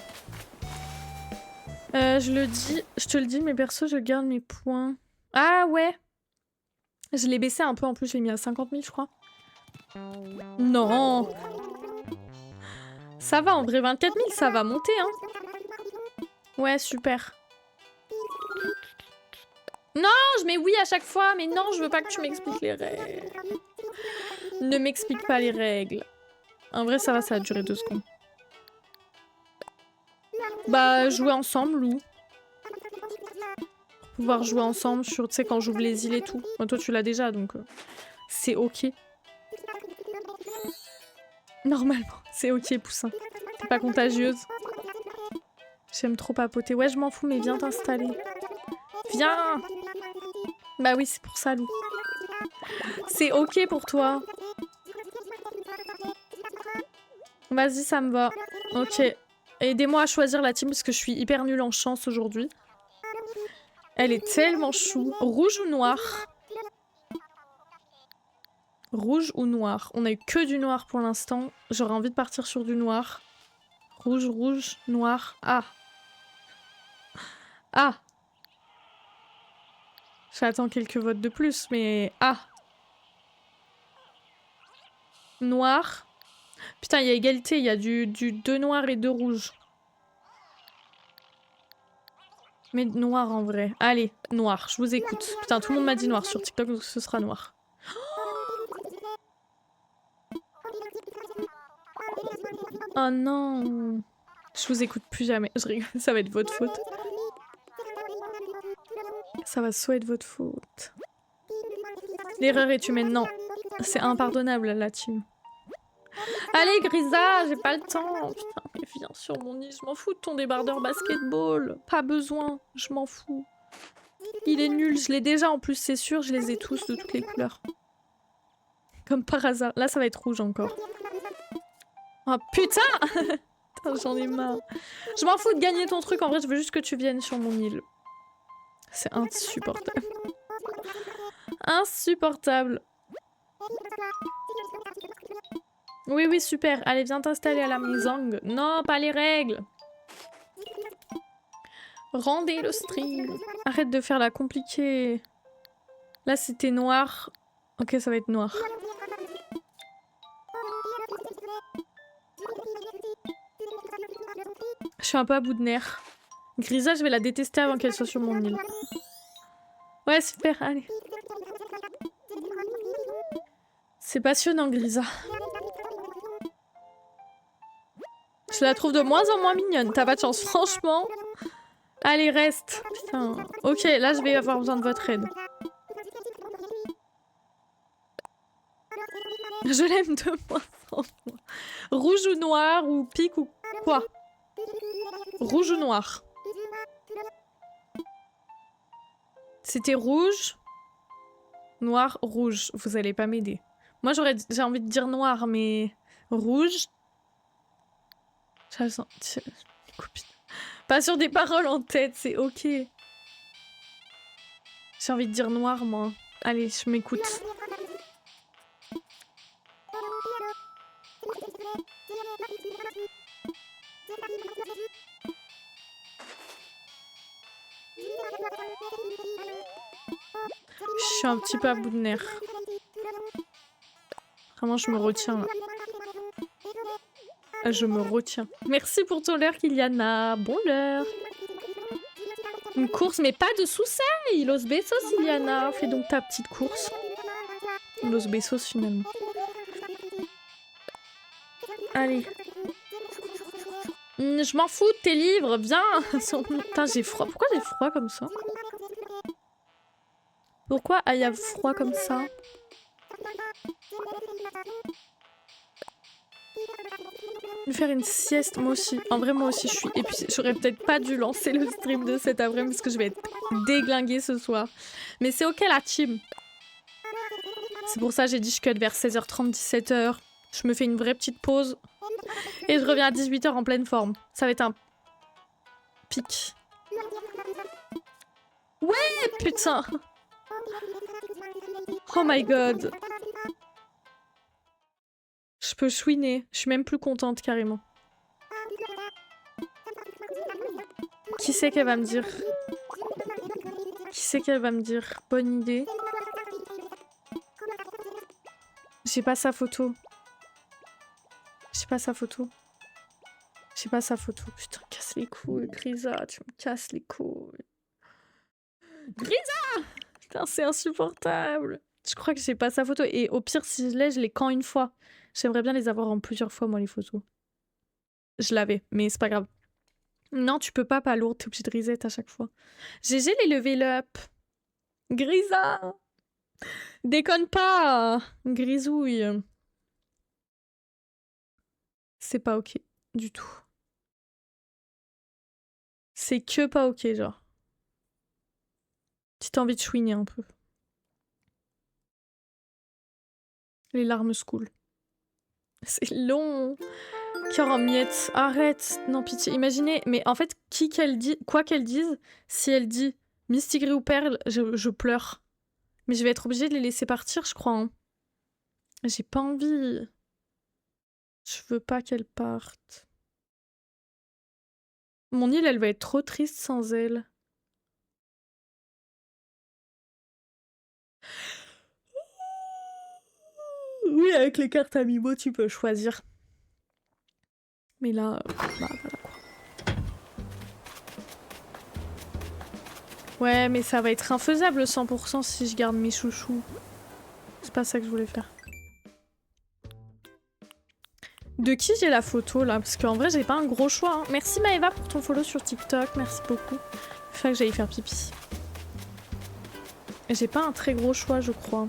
Je te le dis, mes persos, je garde mes points. Ah ouais. Je l'ai baissé un peu en plus, je l'ai mis à 50 000 je crois. Non. Ça va, en vrai, 24 000, ça va monter, hein. Ouais, super. Non, je mets oui à chaque fois, mais non, je veux pas que tu m'expliques les règles. Ne m'explique pas les règles. En vrai, ça va durer 2 secondes. Bah, jouer ensemble, ou... Pouvoir jouer ensemble sur, tu sais, quand j'ouvre les îles et tout. Bah, toi, tu l'as déjà, donc... c'est ok. Normalement, c'est ok, Poussin. T'es pas contagieuse. J'aime trop papoter. Ouais, je m'en fous, mais viens t'installer. Viens! Bah oui, c'est pour ça, Lou. C'est ok pour toi. Vas-y, ça me va. Ok. Aidez-moi à choisir la team parce que je suis hyper nulle en chance aujourd'hui. Elle est tellement chou. Rouge ou noir? Rouge ou noir? On a eu que du noir pour l'instant. J'aurais envie de partir sur du noir. Rouge, rouge, noir. Ah! Ah! J'attends quelques votes de plus, mais... Ah! Noir. Putain, il y a égalité. Il y a du 2 noirs et 2 rouges. Mais noir en vrai. Allez, noir. Je vous écoute. Putain, tout le monde m'a dit noir sur TikTok, donc ce sera noir. Oh non! Je vous écoute plus jamais. Je rigole, ça va être votre faute. Ça va soit être votre faute. L'erreur est humaine. Non, c'est impardonnable la team. Allez Grisa, j'ai pas le temps. Putain, mais viens sur mon nid. Je m'en fous de ton débardeur basketball. Pas besoin, je m'en fous. Il est nul, je l'ai déjà en plus, c'est sûr. Je les ai tous de toutes les couleurs. Comme par hasard. Là, ça va être rouge encore. Oh putain. J'en ai marre. Je m'en fous de gagner ton truc. En vrai, je veux juste que tu viennes sur mon île. C'est insupportable. Insupportable. Oui, oui, super. Allez, viens t'installer à la maison. Non, pas les règles. Rendez le stream. Arrête de faire la compliquée. Là, c'était noir. Ok, ça va être noir. Je suis un peu à bout de nerfs. Grisa, je vais la détester avant qu'elle soit sur mon île. Ouais, super, allez. C'est passionnant, Grisa. Je la trouve de moins en moins mignonne. T'as pas de chance, franchement. Allez, reste. Putain. Ok, là, je vais avoir besoin de votre aide. Je l'aime de moins en moins. Rouge ou noir ou pique ou quoi? Rouge ou noir? C'était rouge, noir, rouge. Vous allez pas m'aider. Moi, j'ai envie de dire noir, mais rouge. Pas sur des paroles en tête, c'est ok. J'ai envie de dire noir, moi. Allez, je m'écoute. Je suis un petit peu à bout de nerfs. Vraiment, je me retiens là. Je me retiens. Merci pour ton leurre, Iliana. Bon leurre. Une course, mais pas de sous-seil. Los besos, Iliana. Fais donc ta petite course. Los besos, finalement. Allez. Je m'en fous de tes livres. Viens. Putain, j'ai froid. Pourquoi j'ai froid comme ça? Pourquoi il y a froid comme ça? Je vais faire une sieste, moi aussi. En vrai, moi aussi, je suis épuisée. J'aurais peut-être pas dû lancer le stream de cet avril parce que je vais être déglinguée ce soir. Mais c'est ok, la team. C'est pour ça que j'ai dit je cut vers 16h30, 17h. Je me fais une vraie petite pause. Et je reviens à 18h en pleine forme. Ça va être un pic. Ouais, putain. Oh my god. Je peux chouiner. Je suis même plus contente, carrément. Qui c'est qu'elle va me dire? Qui c'est qu'elle va me dire? Bonne idée. J'ai pas sa photo. J'ai pas sa photo. J'ai pas sa photo. Putain, casse les couilles, Grisa. Tu me casses les couilles. Grisa! Putain, c'est insupportable. Je crois que j'ai pas sa photo. Et au pire, si je l'ai qu'en une fois. J'aimerais bien les avoir en plusieurs fois, moi, les photos. Je l'avais, mais c'est pas grave. Non, tu peux pas lourd. T'es obligé de reset à chaque fois. GG les level up. Grisa! Déconne pas! Grisouille. C'est pas ok. Du tout. C'est que pas ok, genre. Si t'as envie de chouiner un peu. Les larmes se coulent. C'est long. Cœur en miettes. Arrête. Non, pitié. Imaginez. Mais en fait, quoi qu'elle dise, si elle dit Mistigris ou Perle, je pleure. Mais je vais être obligée de les laisser partir, je crois. Hein. J'ai pas envie. Je veux pas qu'elle parte. Mon île, elle va être trop triste sans elle. Oui, avec les cartes Amiibo, tu peux choisir. Mais là, bah voilà quoi. Ouais, mais ça va être infaisable 100% si je garde mes chouchous. C'est pas ça que je voulais faire. De qui j'ai la photo là? Parce qu'en vrai, j'ai pas un gros choix. Hein. Merci Maëva pour ton follow sur TikTok. Merci beaucoup. Il faut que j'aille faire pipi. J'ai pas un très gros choix, je crois.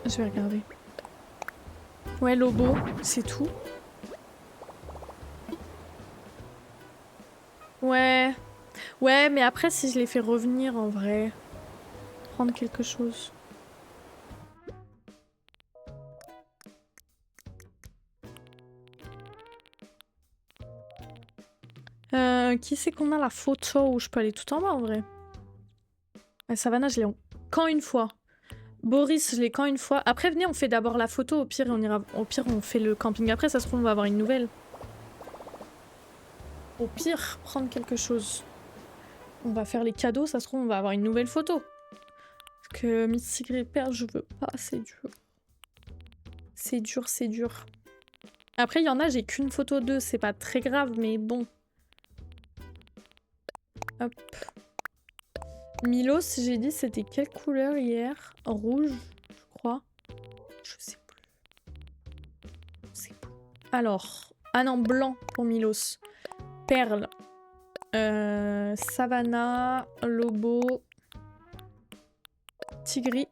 Je vais regarder. Ouais, Lobo, c'est tout. Ouais, mais après, si je les fais revenir en vrai, prendre quelque chose. Qui c'est qu'on a la photo où je peux aller tout en bas en vrai? Savannah, je l'ai quand une fois. Boris, je l'ai quand une fois. Après, venez, on fait d'abord la photo. Au pire, on fait le camping après. Ça se trouve, on va avoir une nouvelle. Au pire, prendre quelque chose. On va faire les cadeaux. Ça se trouve, on va avoir une nouvelle photo. Parce que Miss Secret Père, je veux pas. C'est dur. C'est dur, c'est dur. Après, il y en a, j'ai qu'une photo d'eux. C'est pas très grave, mais bon. Hop. Milos, j'ai dit, c'était quelle couleur hier? Rouge, je crois. Je sais plus. C'est plus. Alors, ah non, blanc pour Milos. Perle. Savannah, Lobo, Tigri.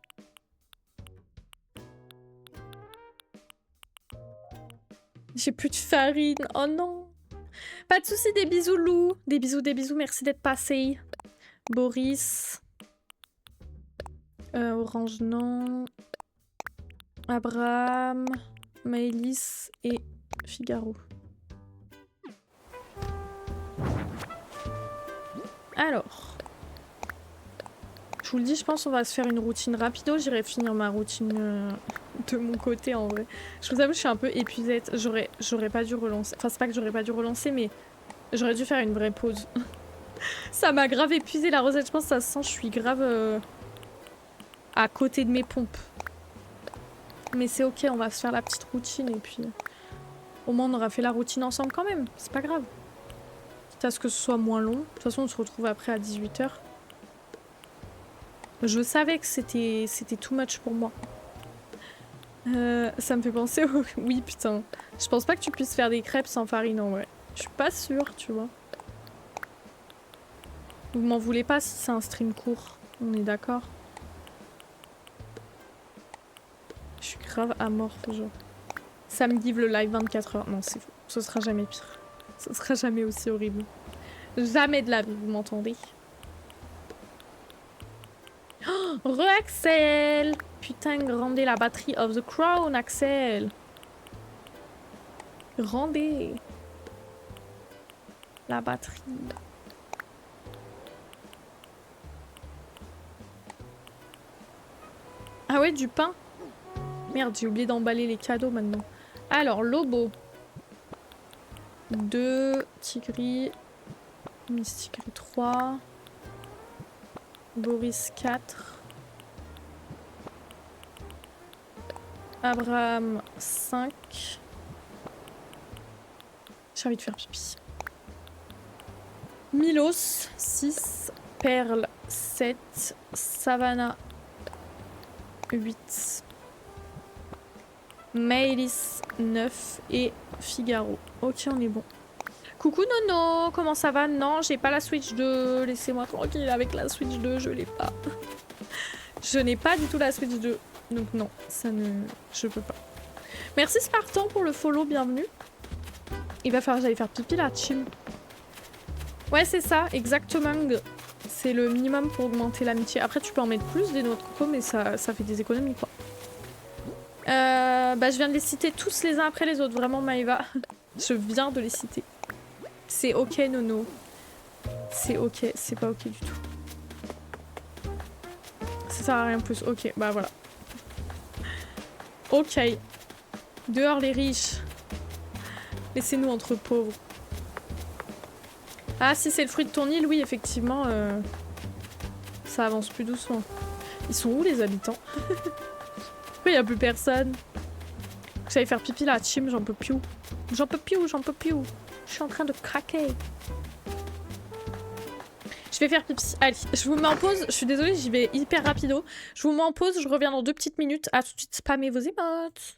J'ai plus de farine. Oh non. Pas de soucis, des bisous, Lou. Des bisous, merci d'être passé. Boris. Orange, non. Abraham, Maëlys et Figaro. Alors. Je vous le dis, je pense qu'on va se faire une routine rapido. J'irai finir ma routine de mon côté en vrai. Je vous avoue, je suis un peu épuisée. J'aurais pas dû relancer. Enfin, c'est pas que j'aurais pas dû relancer, mais j'aurais dû faire une vraie pause. Ça m'a grave épuisé la recette. Je pense que ça se sent. Je suis grave à côté de mes pompes. Mais c'est ok, on va se faire la petite routine et puis au moins on aura fait la routine ensemble quand même. C'est pas grave. Quitte à ce que ce soit moins long. De toute façon, on se retrouve après à 18 h. Je savais que c'était too much pour moi. Ça me fait penser au... Oui, putain. Je pense pas que tu puisses faire des crêpes sans farine en vrai. Je suis pas sûre, tu vois. Vous m'en voulez pas si c'est un stream court. On est d'accord? Je suis grave amorphe, genre. Sam give le live 24 h. Non, c'est faux. Ce sera jamais pire. Ce sera jamais aussi horrible. Jamais de la vie, vous m'entendez? Oh, Re-Axel! Putain, rendez la batterie of the crown, Axel! Rendez la batterie. Ah ouais, du pain? Merde, j'ai oublié d'emballer les cadeaux maintenant. Alors, Lobo. 2, Tigri. Miss Tigri 3. Boris 4. Abraham 5. J'ai envie de faire pipi. Milos 6. Perle 7. Savannah 8. Maëlys 9 et Figaro. Ok, on est bon. Coucou Nono, comment ça va? Non, j'ai pas la Switch 2. Laissez-moi tranquille avec la Switch 2, je l'ai pas. Je n'ai pas du tout la Switch 2. Donc non, ça ne... je peux pas. Merci Spartan pour le follow, bienvenue. Il va falloir que j'aille faire pipi là, Chim. Ouais, c'est ça, exactement. C'est le minimum pour augmenter l'amitié. Après, tu peux en mettre plus des noix de coco, mais ça fait des économies, quoi. Bah, je viens de les citer tous les uns après les autres. Vraiment, Maëva. Je viens de les citer. C'est ok, Nono. C'est ok, c'est pas ok du tout. Ça sert à rien de plus. Ok, bah voilà. Ok. Dehors les riches. Laissez-nous entre pauvres. Ah, si c'est le fruit de ton île, oui, effectivement, ça avance plus doucement. Ils sont où les habitants? Pourquoi il n'y a plus personne? J'allais faire pipi là, Chim, j'en peux plus. J'en peux plus, j'en peux plus. Je suis en train de craquer. Je vais faire pipi. Allez, je vous mets en pause. Je suis désolée, j'y vais hyper rapido. Je vous mets en pause, je reviens dans 2 petites minutes. À tout de suite, spammez vos émotes.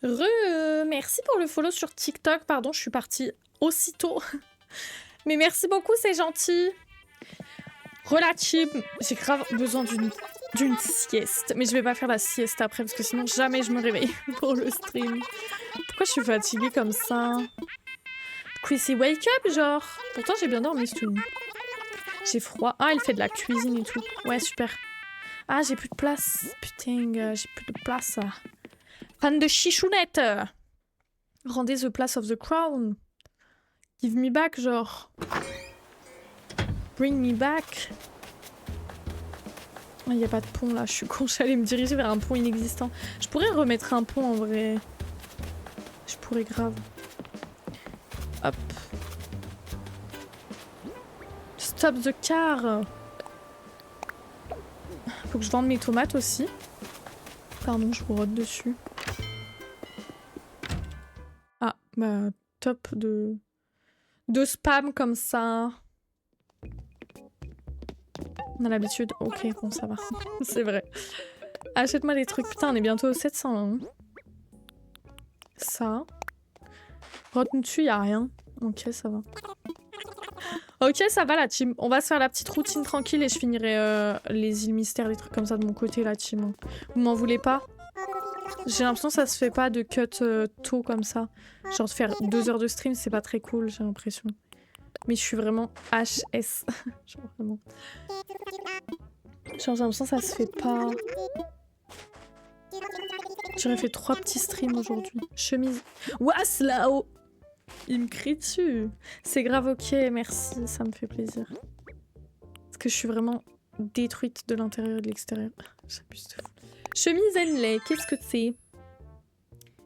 Merci pour le follow sur TikTok. Pardon, je suis partie aussitôt. Mais merci beaucoup, c'est gentil. Relative, j'ai grave besoin d'une sieste. Mais je vais pas faire la sieste après parce que sinon jamais je me réveille pour le stream. Pourquoi je suis fatiguée comme ça? Chrissy, wake up, genre. Pourtant j'ai bien dormi cette nuit. J'ai froid. Ah, elle fait de la cuisine et tout. Ouais, super. Ah, j'ai plus de place. Putain, j'ai plus de place. Fan de chichounette. Rendez the place of the crown. Give me back, genre. Bring me back. Il n'y a pas de pont là, je suis con, j'allais me diriger vers un pont inexistant. Je pourrais remettre un pont en vrai. Je pourrais grave. Hop. Stop the car. Faut que je vende mes tomates aussi. Pardon, je vous rote dessus. Ah, bah top de spam comme ça. On a l'habitude. Ok, bon, ça va. C'est vrai. Achète-moi des trucs. Putain, on est bientôt aux 700 là. Hein. Ça. Rote-nous dessus, y'a rien. Ok, ça va. Ok, ça va la team. On va se faire la petite routine tranquille et je finirai les îles mystères, des trucs comme ça de mon côté la team. Vous m'en voulez pas? J'ai l'impression que ça se fait pas de cut tôt comme ça. Genre de faire 2 heures de stream, c'est pas très cool, j'ai l'impression. Mais je suis vraiment HS. Genre vraiment. Genre j'ai l'impression que ça se fait pas. J'aurais fait 3 petits streams aujourd'hui. Chemise. Waslao! Il me crie dessus. C'est grave ok, merci, ça me fait plaisir. Parce que je suis vraiment détruite de l'intérieur et de l'extérieur. J'abuse de fou. Chemise Henley, qu'est-ce que c'est?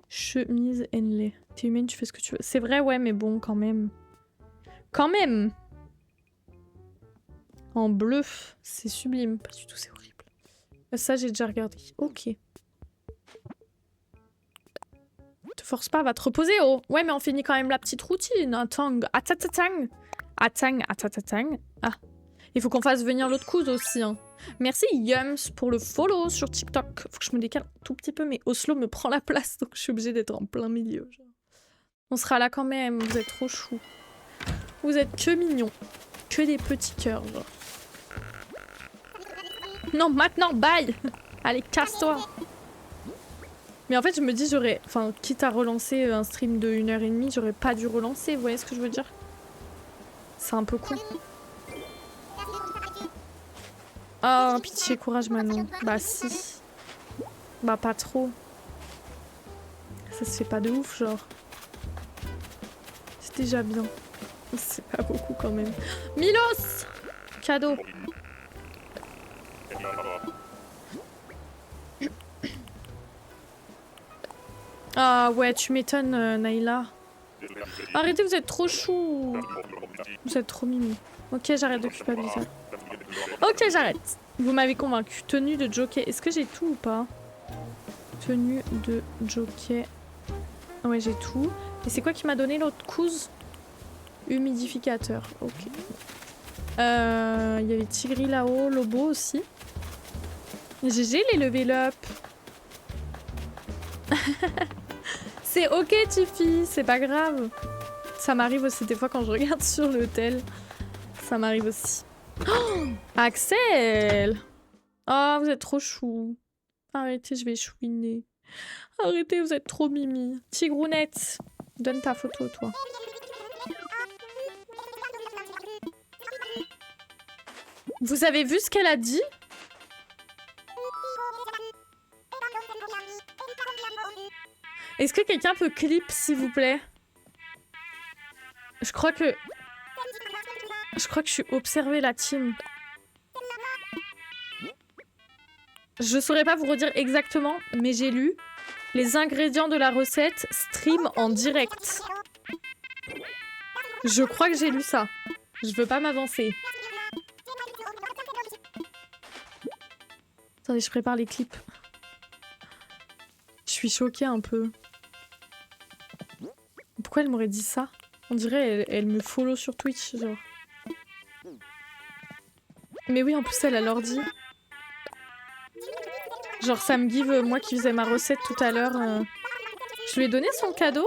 Chemise Henley. T'es humaine, tu fais ce que tu veux. C'est vrai, ouais, mais bon, quand même. Quand même! En bleu, c'est sublime. Pas du tout, c'est horrible. Ça, j'ai déjà regardé. Ok. Te force pas, va te reposer, oh! Ouais, mais on finit quand même la petite routine. Attends, atatatang. Attang, atatatang. Ah. Il faut qu'on fasse venir l'autre coude aussi, hein. Merci Yums pour le follow sur TikTok. Faut que je me décale un tout petit peu, mais Oslo me prend la place, donc je suis obligée d'être en plein milieu. Genre. On sera là quand même, vous êtes trop chou. Vous êtes que mignons. Que des petits cœurs, genre. Non, maintenant, bye! Allez, casse-toi! Mais en fait, je me dis, j'aurais... Enfin, quitte à relancer un stream de 1h30, j'aurais pas dû relancer, vous voyez ce que je veux dire? C'est un peu con. Oh, pitié, courage, Manon. Bah si. Bah pas trop. Ça se fait pas de ouf, genre. C'est déjà bien. C'est pas beaucoup quand même. Milos! Cadeau. Ah ouais, tu m'étonnes, Naïla. Arrêtez, vous êtes trop chou. Vous êtes trop mimi. Ok, j'arrête de culpabiliser. Ok, j'arrête. Vous m'avez convaincu. Tenue de jockey. Est-ce que j'ai tout ou pas? Tenue de jockey. Ouais, j'ai tout. Et c'est quoi qui m'a donné l'autre couze? Humidificateur. Ok. Il y avait Tigri là-haut. Lobo aussi. GG les level up. C'est ok, Tiffy. C'est pas grave. Ça m'arrive aussi des fois quand je regarde sur l'hôtel. Ça m'arrive aussi. Oh, Axel! Oh, vous êtes trop chou. Arrêtez, je vais chouiner. Arrêtez, vous êtes trop mimi. Tigrounette, donne ta photo, toi. Vous avez vu ce qu'elle a dit? Est-ce que quelqu'un peut clip, s'il vous plaît? Je crois que je suis observée, la team. Je saurais pas vous redire exactement, mais j'ai lu les ingrédients de la recette stream en direct. Je crois que j'ai lu ça. Je veux pas m'avancer. Attendez, je prépare les clips. Je suis choquée un peu. Pourquoi elle m'aurait dit ça? On dirait elle me follow sur Twitch, genre. Mais oui, en plus, elle a l'ordi. Genre, ça me give, moi qui faisais ma recette tout à l'heure. Je lui ai donné son cadeau?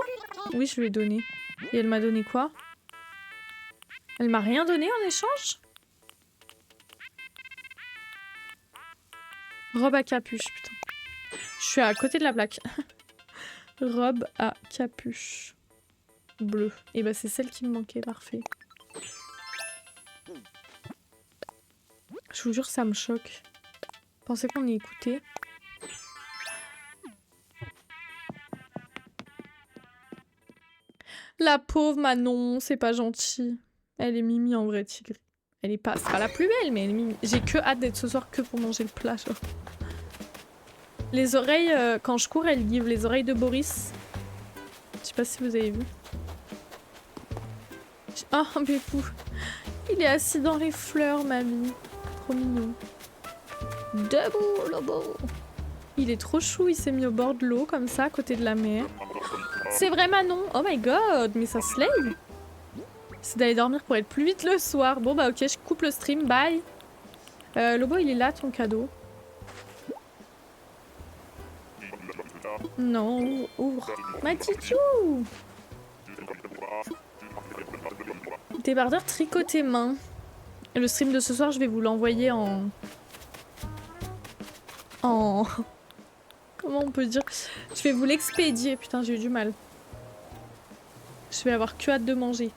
Oui, je lui ai donné. Et elle m'a donné quoi? Elle m'a rien donné en échange? Robe à capuche, putain. Je suis à côté de la plaque. Robe à capuche. Bleue. Et bah c'est celle qui me manquait, parfait. Je vous jure, ça me choque. Pensez qu'on y écoutait. La pauvre Manon, c'est pas gentil. Elle est mimi en vrai, Tigre. Elle est pas... C'est pas la plus belle, mais elle est mimi. J'ai que hâte d'être ce soir que pour manger le plat, genre. Les oreilles, quand je cours, elles give les oreilles de Boris. Je sais pas si vous avez vu. Oh, Bépou. Il est assis dans les fleurs, mamie. Trop mignon. Debout, Lobo. Il est trop chou, il s'est mis au bord de l'eau, comme ça, à côté de la mer. C'est vrai, Manon. Oh my god, mais ça slay. C'est d'aller dormir pour être plus vite le soir. Bon, bah ok, je coupe le stream, bye. Lobo, il est là, ton cadeau. Non, ouvre. Ma titou. Débardeur tricoté main. Le stream de ce soir, je vais vous l'envoyer en... Comment on peut dire? Je vais vous l'expédier. Putain, j'ai eu du mal. Je vais avoir que hâte de manger.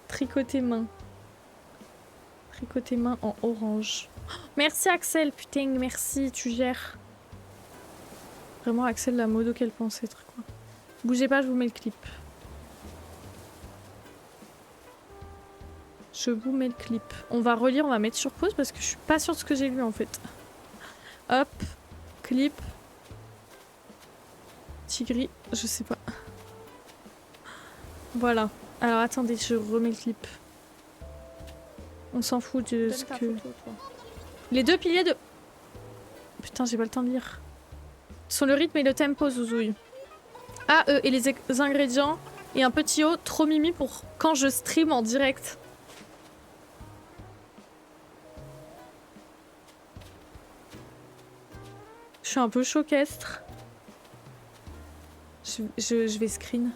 Tricoté main. Tricoté main en orange. Oh, merci Axel, putain, merci, tu gères. Vraiment Axel, la modo qu'elle pense être quoi. Bougez pas, je vous mets le clip. Je vous mets le clip. On va relire, on va mettre sur pause parce que je suis pas sûre de ce que j'ai lu en fait. Hop, clip. Tigri, je sais pas. Voilà. Alors attendez, je remets le clip. On s'en fout de ce que... Photo, les deux piliers de... Putain, j'ai pas le temps de lire. Sont le rythme et le tempo, Zouzouille. Ah, et les ingrédients. Et un petit haut trop mimi pour quand je stream en direct. Je suis un peu choquestre. Je vais screen.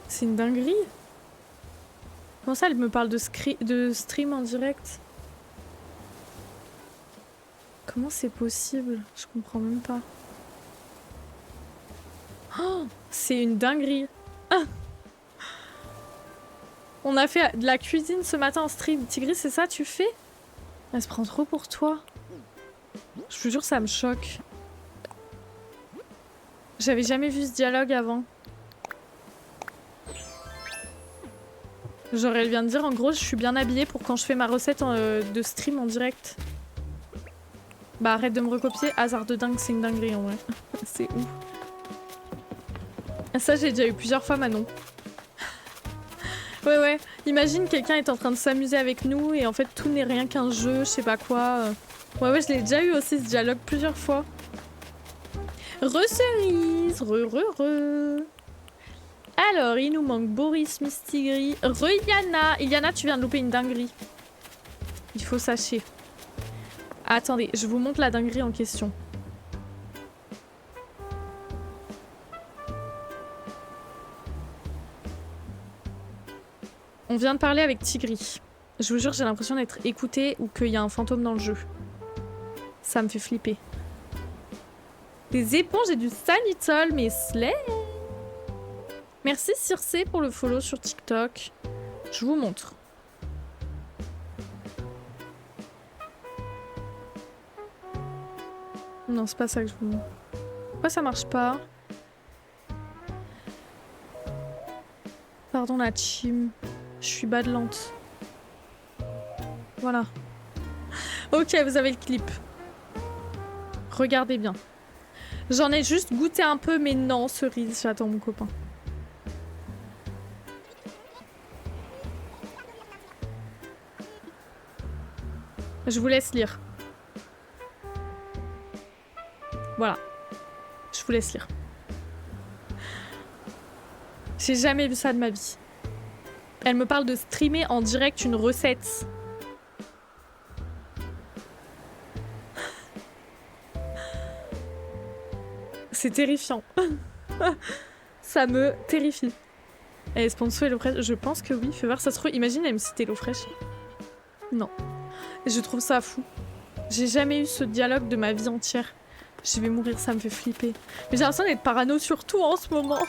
C'est une dinguerie. Comment ça, elle me parle de stream en direct? Comment c'est possible? Je comprends même pas. Oh, c'est une dinguerie. Ah, on a fait de la cuisine ce matin en stream. Tigris, c'est ça tu fais? Elle se prend trop pour toi. Je vous jure, ça me choque. J'avais jamais vu ce dialogue avant. Genre, elle vient de dire, en gros, je suis bien habillée pour quand je fais ma recette de stream en direct. Bah, arrête de me recopier. Hasard de dingue, c'est une dinguerie, en vrai. C'est ouf. Ça, j'ai déjà eu plusieurs fois, Manon. Ouais. Imagine, quelqu'un est en train de s'amuser avec nous et en fait, tout n'est rien qu'un jeu, je sais pas quoi. Ouais, je l'ai déjà eu aussi, ce dialogue, plusieurs fois. Re-cerise, re. Alors, il nous manque Boris, Mistigri, Yana. Yana, tu viens de louper une dinguerie. Il faut sachez. Attendez, je vous montre la dinguerie en question. On vient de parler avec Tigri. Je vous jure, j'ai l'impression d'être écoutée ou qu'il y a un fantôme dans le jeu. Ça me fait flipper. Des éponges et du sanitol, mais slay. Merci Circe pour le follow sur TikTok. Je vous montre. Non, c'est pas ça que je vous montre. Pourquoi ça marche pas? Pardon la team. Je suis badlante. Voilà. Ok, vous avez le clip. Regardez bien. J'en ai juste goûté un peu, mais non, cerise, j'attends mon copain. Je vous laisse lire. Voilà. Je vous laisse lire. J'ai jamais vu ça de ma vie. Elle me parle de streamer en direct une recette. C'est terrifiant. Ça me terrifie. Et sponsor HelloFresh, je pense que oui. Fais voir, ça se trouve. Imagine, elle me cite HelloFresh. Non. Je trouve ça fou. J'ai jamais eu ce dialogue de ma vie entière. Je vais mourir, ça me fait flipper. Mais j'ai l'impression d'être parano sur tout en ce moment.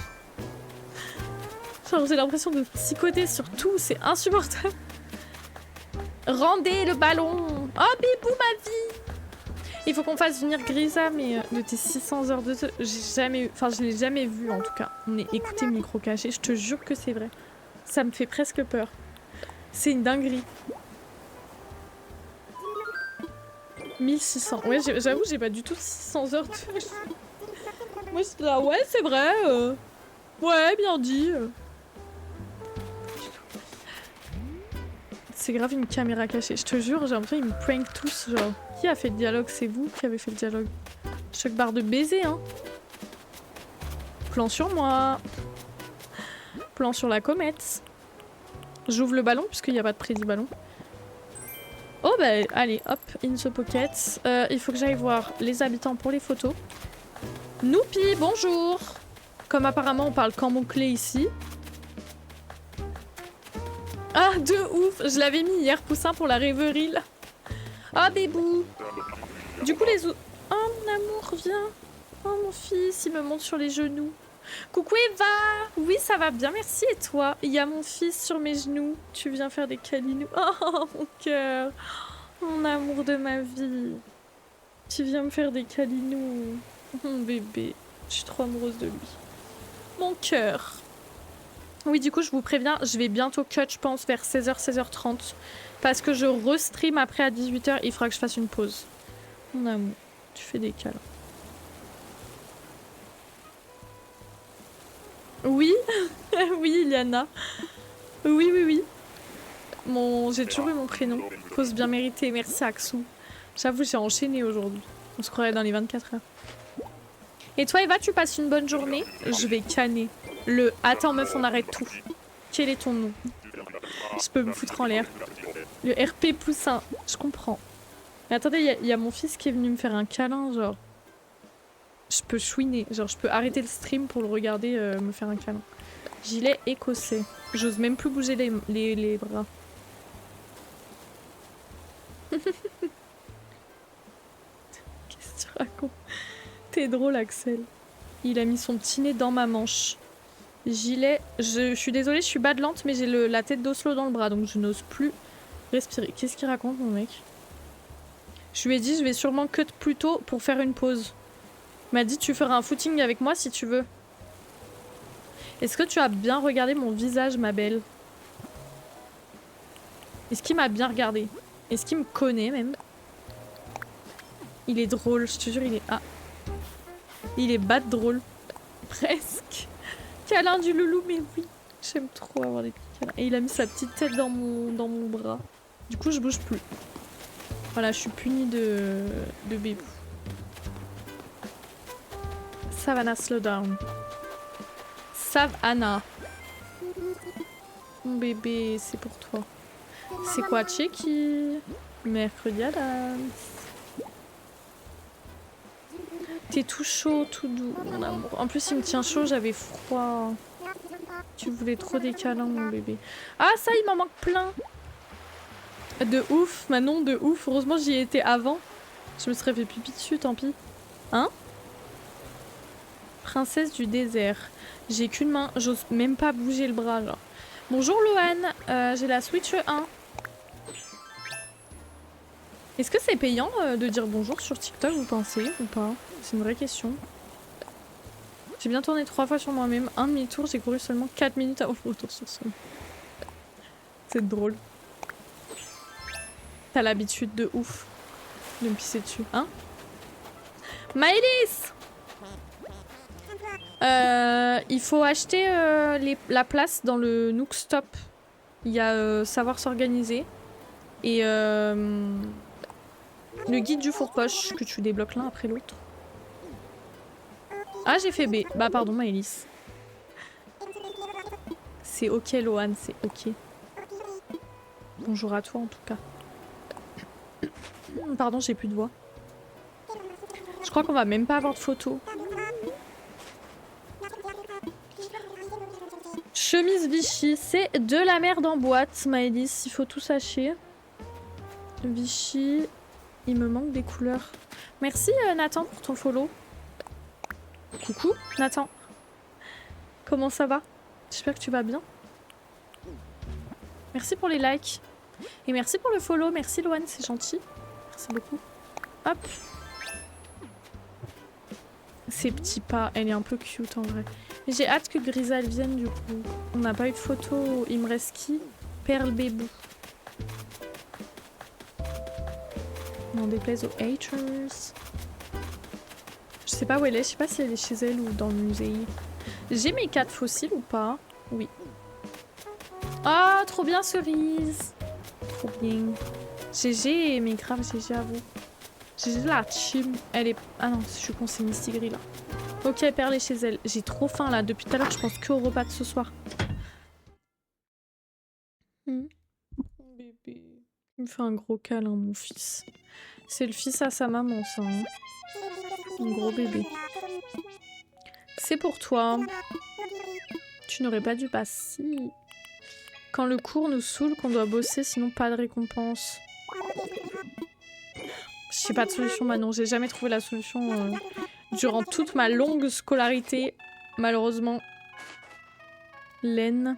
Genre, j'ai l'impression de psychoter sur tout, c'est insupportable. Rendez le ballon. Oh, bébou, ma vie. Il faut qu'on fasse venir Grisa, mais de tes 600 heures de jeu, j'ai jamais eu... Enfin, je l'ai jamais vu, en tout cas. On est écouté micro caché, je te jure que c'est vrai. Ça me fait presque peur. C'est une dinguerie. 1600. Ouais, j'avoue, j'ai pas du tout 600 heures de jeu. Moi, je suis là, ouais, c'est vrai. Ouais, bien dit. C'est grave une caméra cachée. Je te jure, j'ai l'impression qu'ils me prank tous, genre. Qui a fait le dialogue? C'est vous qui avez fait le dialogue. Choc barre de baiser, hein. Plan sur moi. Plan sur la comète. J'ouvre le ballon, puisqu'il n'y a pas de prédit ballon. Oh bah, allez, hop, in the pocket. Il faut que j'aille voir les habitants pour les photos. Noupi, bonjour. Comme apparemment on parle qu'en mots-clés ici. Ah, de ouf. Je l'avais mis hier, Poussin, pour la rêverie, là. Ah, bébou. Du coup, les... Oh, mon amour, viens. Oh, mon fils, il me monte sur les genoux. Coucou, Eva. Oui, ça va bien, merci. Et toi? Il y a mon fils sur mes genoux. Tu viens faire des câlinous. Oh, mon cœur. Mon amour de ma vie. Tu viens me faire des câlinous. Mon bébé. Je suis trop amoureuse de lui. Mon cœur. Oui, du coup, je vous préviens, je vais bientôt cut, je pense, vers 16h, 16h30. Parce que je restream après à 18h, il faudra que je fasse une pause. Mon amour, tu fais des câlins. Oui, oui, Iliana. Oui, oui, oui. J'ai toujours eu mon prénom. Pause bien méritée, merci Axou. J'avoue, j'ai enchaîné aujourd'hui. On se croirait dans les 24 heures. Et toi, Eva, tu passes une bonne journée? Je vais canner. Attends, meuf, on arrête tout. Quel est ton nom? Je peux me foutre en l'air. Le RP Poussin. Je comprends. Mais attendez, il y a mon fils qui est venu me faire un câlin, genre. Je peux chouiner. Genre, je peux arrêter le stream pour le regarder me faire un câlin. Gilet écossais. J'ose même plus bouger les bras. Qu'est-ce que tu racontes? T'es drôle, Axel. Il a mis son petit nez dans ma manche. Gilet. Je suis désolée, je suis badlante, mais j'ai la tête d'Oslo dans le bras, donc je n'ose plus respirer. Qu'est-ce qu'il raconte, mon mec? Je lui ai dit, je vais sûrement cut plus tôt pour faire une pause. Il m'a dit, tu feras un footing avec moi si tu veux. Est-ce que tu as bien regardé mon visage, ma belle? Est-ce qu'il m'a bien regardé? Est-ce qu'il me connaît, même? Il est drôle, je te jure, il est... Ah. Il est bad drôle. Presque. Câlin du loulou, mais oui. J'aime trop avoir des petits câlins. Et il a mis sa petite tête dans mon bras. Du coup, je bouge plus. Voilà, je suis punie de bébé. Savannah, slow down. Savannah. Mon bébé, c'est pour toi. C'est quoi, Checky? Mercredi à Adams. T'es tout chaud, tout doux, mon amour. En plus, il me tient chaud, j'avais froid. Tu voulais trop des câlins, mon bébé. Ah, ça, il m'en manque plein. De ouf, Manon, de ouf. Heureusement, j'y étais avant. Je me serais fait pipi dessus, tant pis. Hein? Princesse du désert. J'ai qu'une main, j'ose même pas bouger le bras, genre. Bonjour, Lohan. J'ai la Switch 1. Est-ce que c'est payant de dire bonjour sur TikTok, vous pensez, ou pas? C'est une vraie question. J'ai bien tourné 3 fois sur moi-même. Un demi-tour, j'ai couru seulement 4 minutes avant le retour sur soi. C'est drôle. T'as l'habitude de ouf de me pisser dessus, hein? Maëlys! Il faut acheter la place dans le Nook Stop. Il y a savoir s'organiser. Et le guide du fourpoche que tu débloques l'un après l'autre. Ah, j'ai fait B. Bah pardon, Maëlys. C'est ok, Lohan, c'est ok. Bonjour à toi en tout cas. Pardon, j'ai plus de voix. Je crois qu'on va même pas avoir de photos. Chemise Vichy, c'est de la merde en boîte, Maëlys, il faut tout sacher. Vichy, il me manque des couleurs. Merci Nathan pour ton follow. Coucou Nathan. Comment ça va? J'espère que tu vas bien. Merci pour les likes. Et merci pour le follow, merci Loane, c'est gentil. Merci beaucoup. Hop. Ces petits pas, elle est un peu cute en vrai. J'ai hâte que Grisa elle vienne du coup. On n'a pas eu de photo, il me reste qui? Perle Bébou. N'en déplaise aux haters. Je sais pas où elle est, je sais pas si elle est chez elle ou dans le musée. J'ai mes 4 fossiles ou pas? Oui. Ah, trop bien cerise. Trop bien. GG, mais grave GG à vous. GG la team. Elle est... Ah non, je suis con, c'est Misty Gris là. Ok, Perle est chez elle. J'ai trop faim là. Depuis tout à l'heure, je pense qu'au repas de ce soir. Bébé. Il me fait un gros câlin, mon fils. C'est le fils à sa maman, ça. Hein. Un gros bébé. C'est pour toi. Tu n'aurais pas dû passer. Quand le cours nous saoule, qu'on doit bosser, sinon pas de récompense. Je sais pas de solution, Manon. J'ai jamais trouvé la solution durant toute ma longue scolarité. Malheureusement. Laine.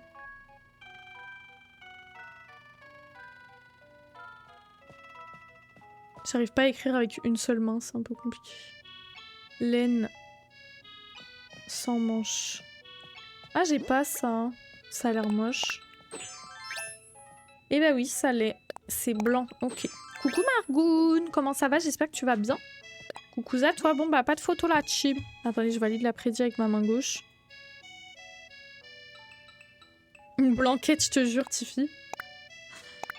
J'arrive pas à écrire avec une seule main, c'est un peu compliqué. Laine. Sans manche. Ah, j'ai pas ça. Ça a l'air moche. Eh bah oui, ça l'est. C'est blanc. Ok. Coucou Margoun, comment ça va? J'espère que tu vas bien. Coucou à toi. Bon bah pas de photo là, chim. Attendez, je valide la prédit avec ma main gauche. Une blanquette, je te jure, Tiffy.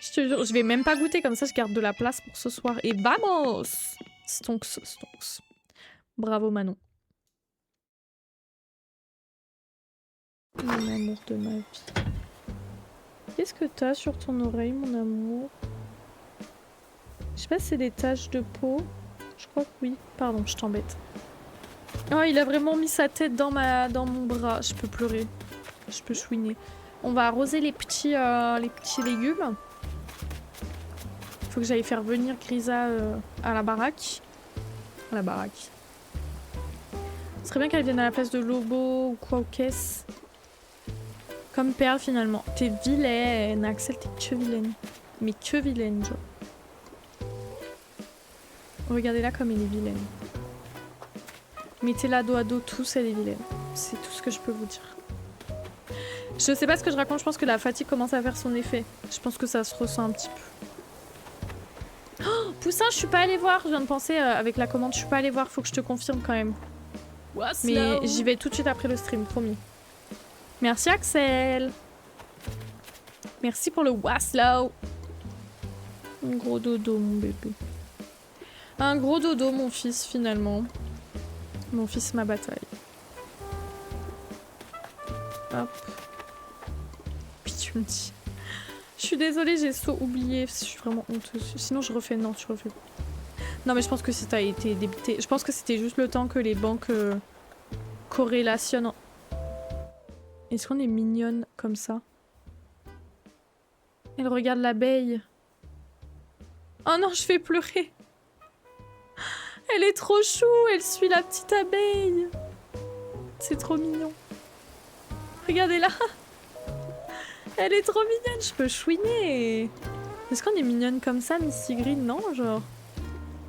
Je te jure, je vais même pas goûter comme ça, je garde de la place pour ce soir. Et vamos! Stonks, stonks. Bravo Manon. Mon amour de ma vie. Qu'est-ce que t'as sur ton oreille, mon amour? Je sais pas si c'est des taches de peau. Je crois que oui. Pardon, je t'embête. Oh, il a vraiment mis sa tête dans mon bras. Je peux pleurer. Je peux chouiner. On va arroser les petits légumes. Faut que j'aille faire venir Grisa à la baraque. À la baraque. Ce serait bien qu'elle vienne à la place de Lobo ou quoi aux caisses. Comme Perle finalement. T'es vilaine, Axel, t'es que vilaine. Mais que vilaine, genre. Regardez-la comme elle est vilaine. Mettez-la dos à dos tous, elle est vilaine. C'est tout ce que je peux vous dire. Je sais pas ce que je raconte, je pense que la fatigue commence à faire son effet. Je pense que ça se ressent un petit peu. Oh, Poussin, je suis pas allée voir. Je viens de penser avec la commande, je suis pas allée voir. Faut que je te confirme quand même. Mais j'y vais tout de suite après le stream, promis. Merci Axel. Merci pour le waslow. Un gros dodo, mon bébé. Un gros dodo, mon fils, finalement. Mon fils, ma bataille. Hop. Puis tu me dis... Je suis désolée, j'ai oublié. Je suis vraiment honteuse. Sinon, je refais... Non, tu refais. Non, mais je pense que si t'as été débité... Je pense que c'était juste le temps que les banques corrélationnent. Est-ce qu'on est mignonne comme ça? Elle regarde l'abeille. Oh non, je vais pleurer. Elle est trop chou, elle suit la petite abeille. C'est trop mignon. Regardez-la. Elle est trop mignonne, je peux chouiner. Est-ce qu'on est mignonne comme ça, Misty Green? Non, genre.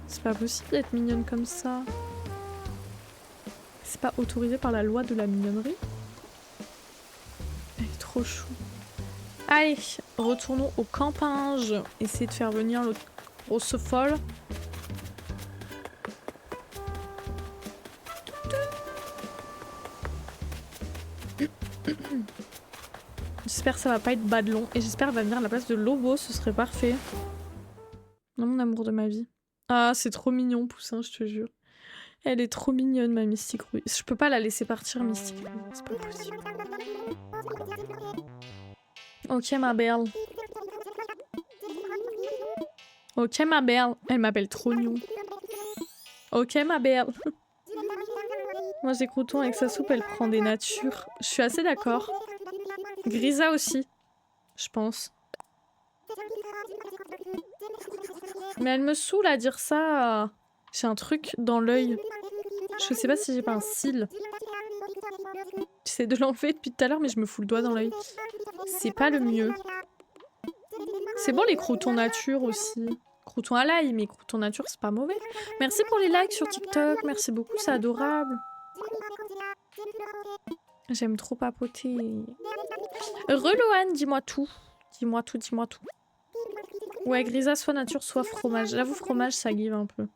C'est pas possible d'être mignonne comme ça. C'est pas autorisé par la loi de la mignonnerie. Elle est trop chou. Allez, retournons au campage. Essayer de faire venir l'autre grosse folle. J'espère que ça va pas être bad long. Et j'espère qu'elle va venir à la place de Lobo, ce serait parfait. Non, mon amour de ma vie. Ah, c'est trop mignon, Poussin, je te jure. Elle est trop mignonne, ma Mystique Rouille. Je peux pas la laisser partir, Mystique Rouille. C'est pas possible. Ok, ma belle. Ok, ma belle. Elle m'appelle Trognon. Ok, ma belle. Moi, j'ai Crouton avec sa soupe, elle prend des natures. Je suis assez d'accord. Grisa aussi, je pense. Mais elle me saoule à dire ça. J'ai un truc dans l'œil. Je sais pas si j'ai pas un cil. J'essaie de l'enlever depuis tout à l'heure, mais je me fous le doigt dans l'œil. C'est pas le mieux. C'est bon les croutons nature aussi. Croutons à l'ail, mais croutons nature, c'est pas mauvais. Merci pour les likes sur TikTok. Merci beaucoup, c'est adorable. J'aime trop papoter. Reloane, dis-moi tout. Dis-moi tout, dis-moi tout. Ouais, Grisa, soit nature, soit fromage. J'avoue, fromage, ça give un peu.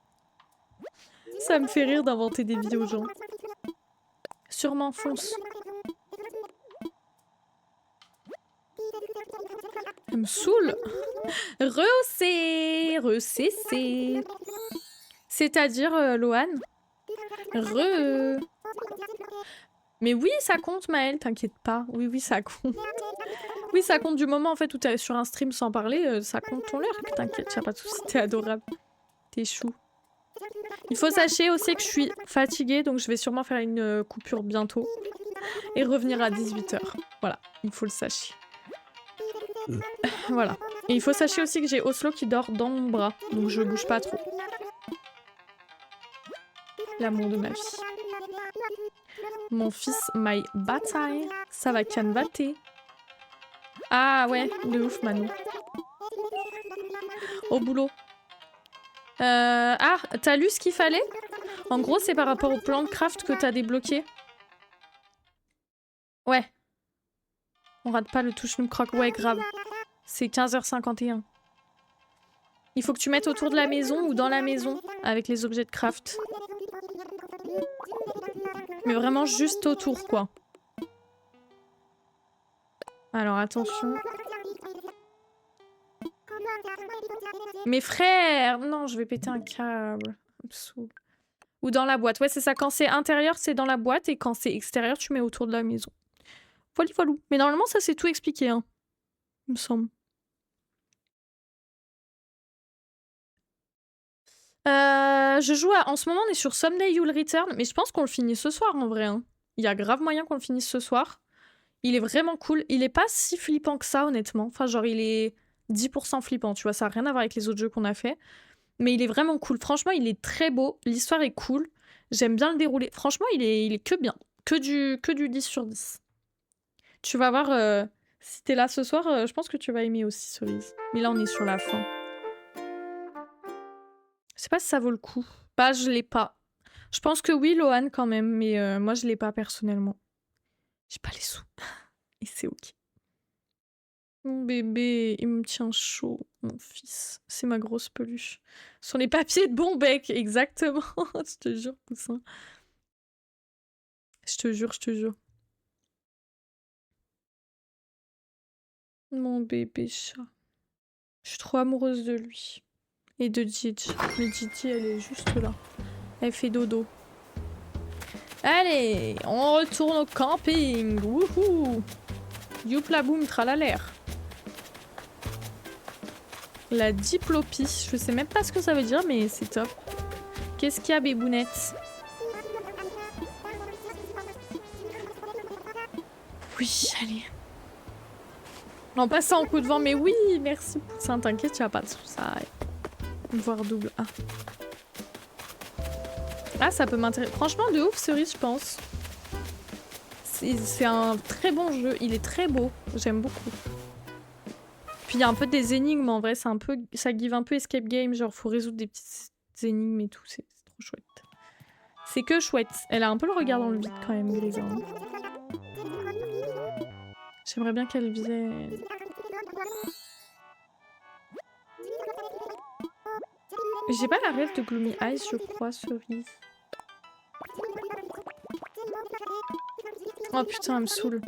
Ça me fait rire d'inventer des vies aux gens. Sûrement, fonce. Elle me saoule. Re-C. Re-C-C. C'est-à-dire, Loane. Re. Mais oui, ça compte, Maëlle, t'inquiète pas. Oui, oui, ça compte. Oui, ça compte du moment en fait où t'es sur un stream sans parler, ça compte ton lurk. T'inquiète, y'a pas de soucis, t'es adorable. T'es chou. Il faut sachez aussi que je suis fatiguée, donc je vais sûrement faire une coupure bientôt. Et revenir à 18 h. Voilà, il faut le sachez. Voilà. Et il faut sachez aussi que j'ai Oslo qui dort dans mon bras, donc je bouge pas trop. L'amour de ma vie. Mon fils, my bataille. Ça va canvater. Ah ouais, de ouf, Manu. Au boulot. Ah, t'as lu ce qu'il fallait? En gros, c'est par rapport au plan de craft que t'as débloqué. Ouais. On rate pas le touche nous croque. Ouais, grave. C'est 15h51. Il faut que tu mettes autour de la maison ou dans la maison avec les objets de craft. Mais vraiment juste autour, quoi. Alors, attention. Mes frères! Non, je vais péter un câble. Ou dans la boîte. Ouais, c'est ça. Quand c'est intérieur, c'est dans la boîte. Et quand c'est extérieur, tu mets autour de la maison. Voilà, voilà. Mais normalement, ça, c'est tout expliqué, hein. Il me semble. Je joue à... En ce moment, on est sur Someday You'll Return. Mais je pense qu'on le finit ce soir, en vrai. Hein. Il y a grave moyen qu'on le finisse ce soir. Il est vraiment cool. Il est pas si flippant que ça, honnêtement. Enfin, genre, il est 10% flippant, tu vois. Ça n'a rien à voir avec les autres jeux qu'on a fait. Mais il est vraiment cool. Franchement, il est très beau. L'histoire est cool. J'aime bien le dérouler. Franchement, il est que bien. Que du 10 sur 10. Tu vas voir, si t'es là ce soir, je pense que tu vas aimer aussi, Cerise. Mais là, on est sur la fin. Je sais pas si ça vaut le coup. Bah, je l'ai pas. Je pense que oui, Lohan, quand même. Mais moi, je l'ai pas personnellement. J'ai pas les sous. Et c'est ok. Mon bébé, il me tient chaud, mon fils. C'est ma grosse peluche. Ce sont les papiers de bon bec, exactement. Je te jure, poussin. Je te jure, je te jure. Mon bébé chat. Je suis trop amoureuse de lui. Et de Gigi. Mais Gigi, elle est juste là. Elle fait dodo. Allez, on retourne au camping. Wouhou. Youpla boum, tralalaire. La diplopie. Je sais même pas ce que ça veut dire, mais c'est top. Qu'est-ce qu'il y a, bébounette? Oui, allez. En passant en coup de vent, mais oui, merci poussin, t'inquiète, tu vas pas de ça. Voir double A. Ah, ça peut m'intéresser. Franchement, de ouf, Cerise, je pense. C'est un très bon jeu, il est très beau, j'aime beaucoup. Puis il y a un peu des énigmes, en vrai, c'est un peu, ça give un peu escape game, genre faut résoudre des petites énigmes et tout, c'est trop chouette. C'est que chouette. Elle a un peu le regard dans le vide quand même, Grisa. J'aimerais bien qu'elle vienne. J'ai pas la rêve de Gloomy Eyes, je crois, Cerise. Oh putain, elle me saoule.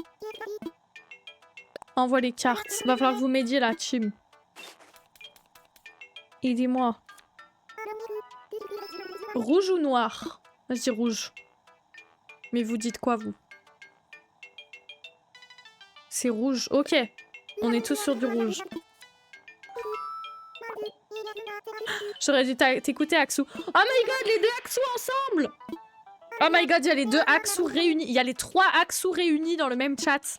Envoie les cartes. Va falloir que vous m'aidiez là, team. Aidez-moi. Rouge ou noir? Je dis rouge. Mais vous dites quoi, vous? C'est rouge. Ok. On est tous sur du rouge. J'aurais dû t'écouter, Axou. Oh my god, les deux Axou ensemble! Oh my god, il y a les deux Axou réunis. Il y a les trois Axou réunis dans le même chat.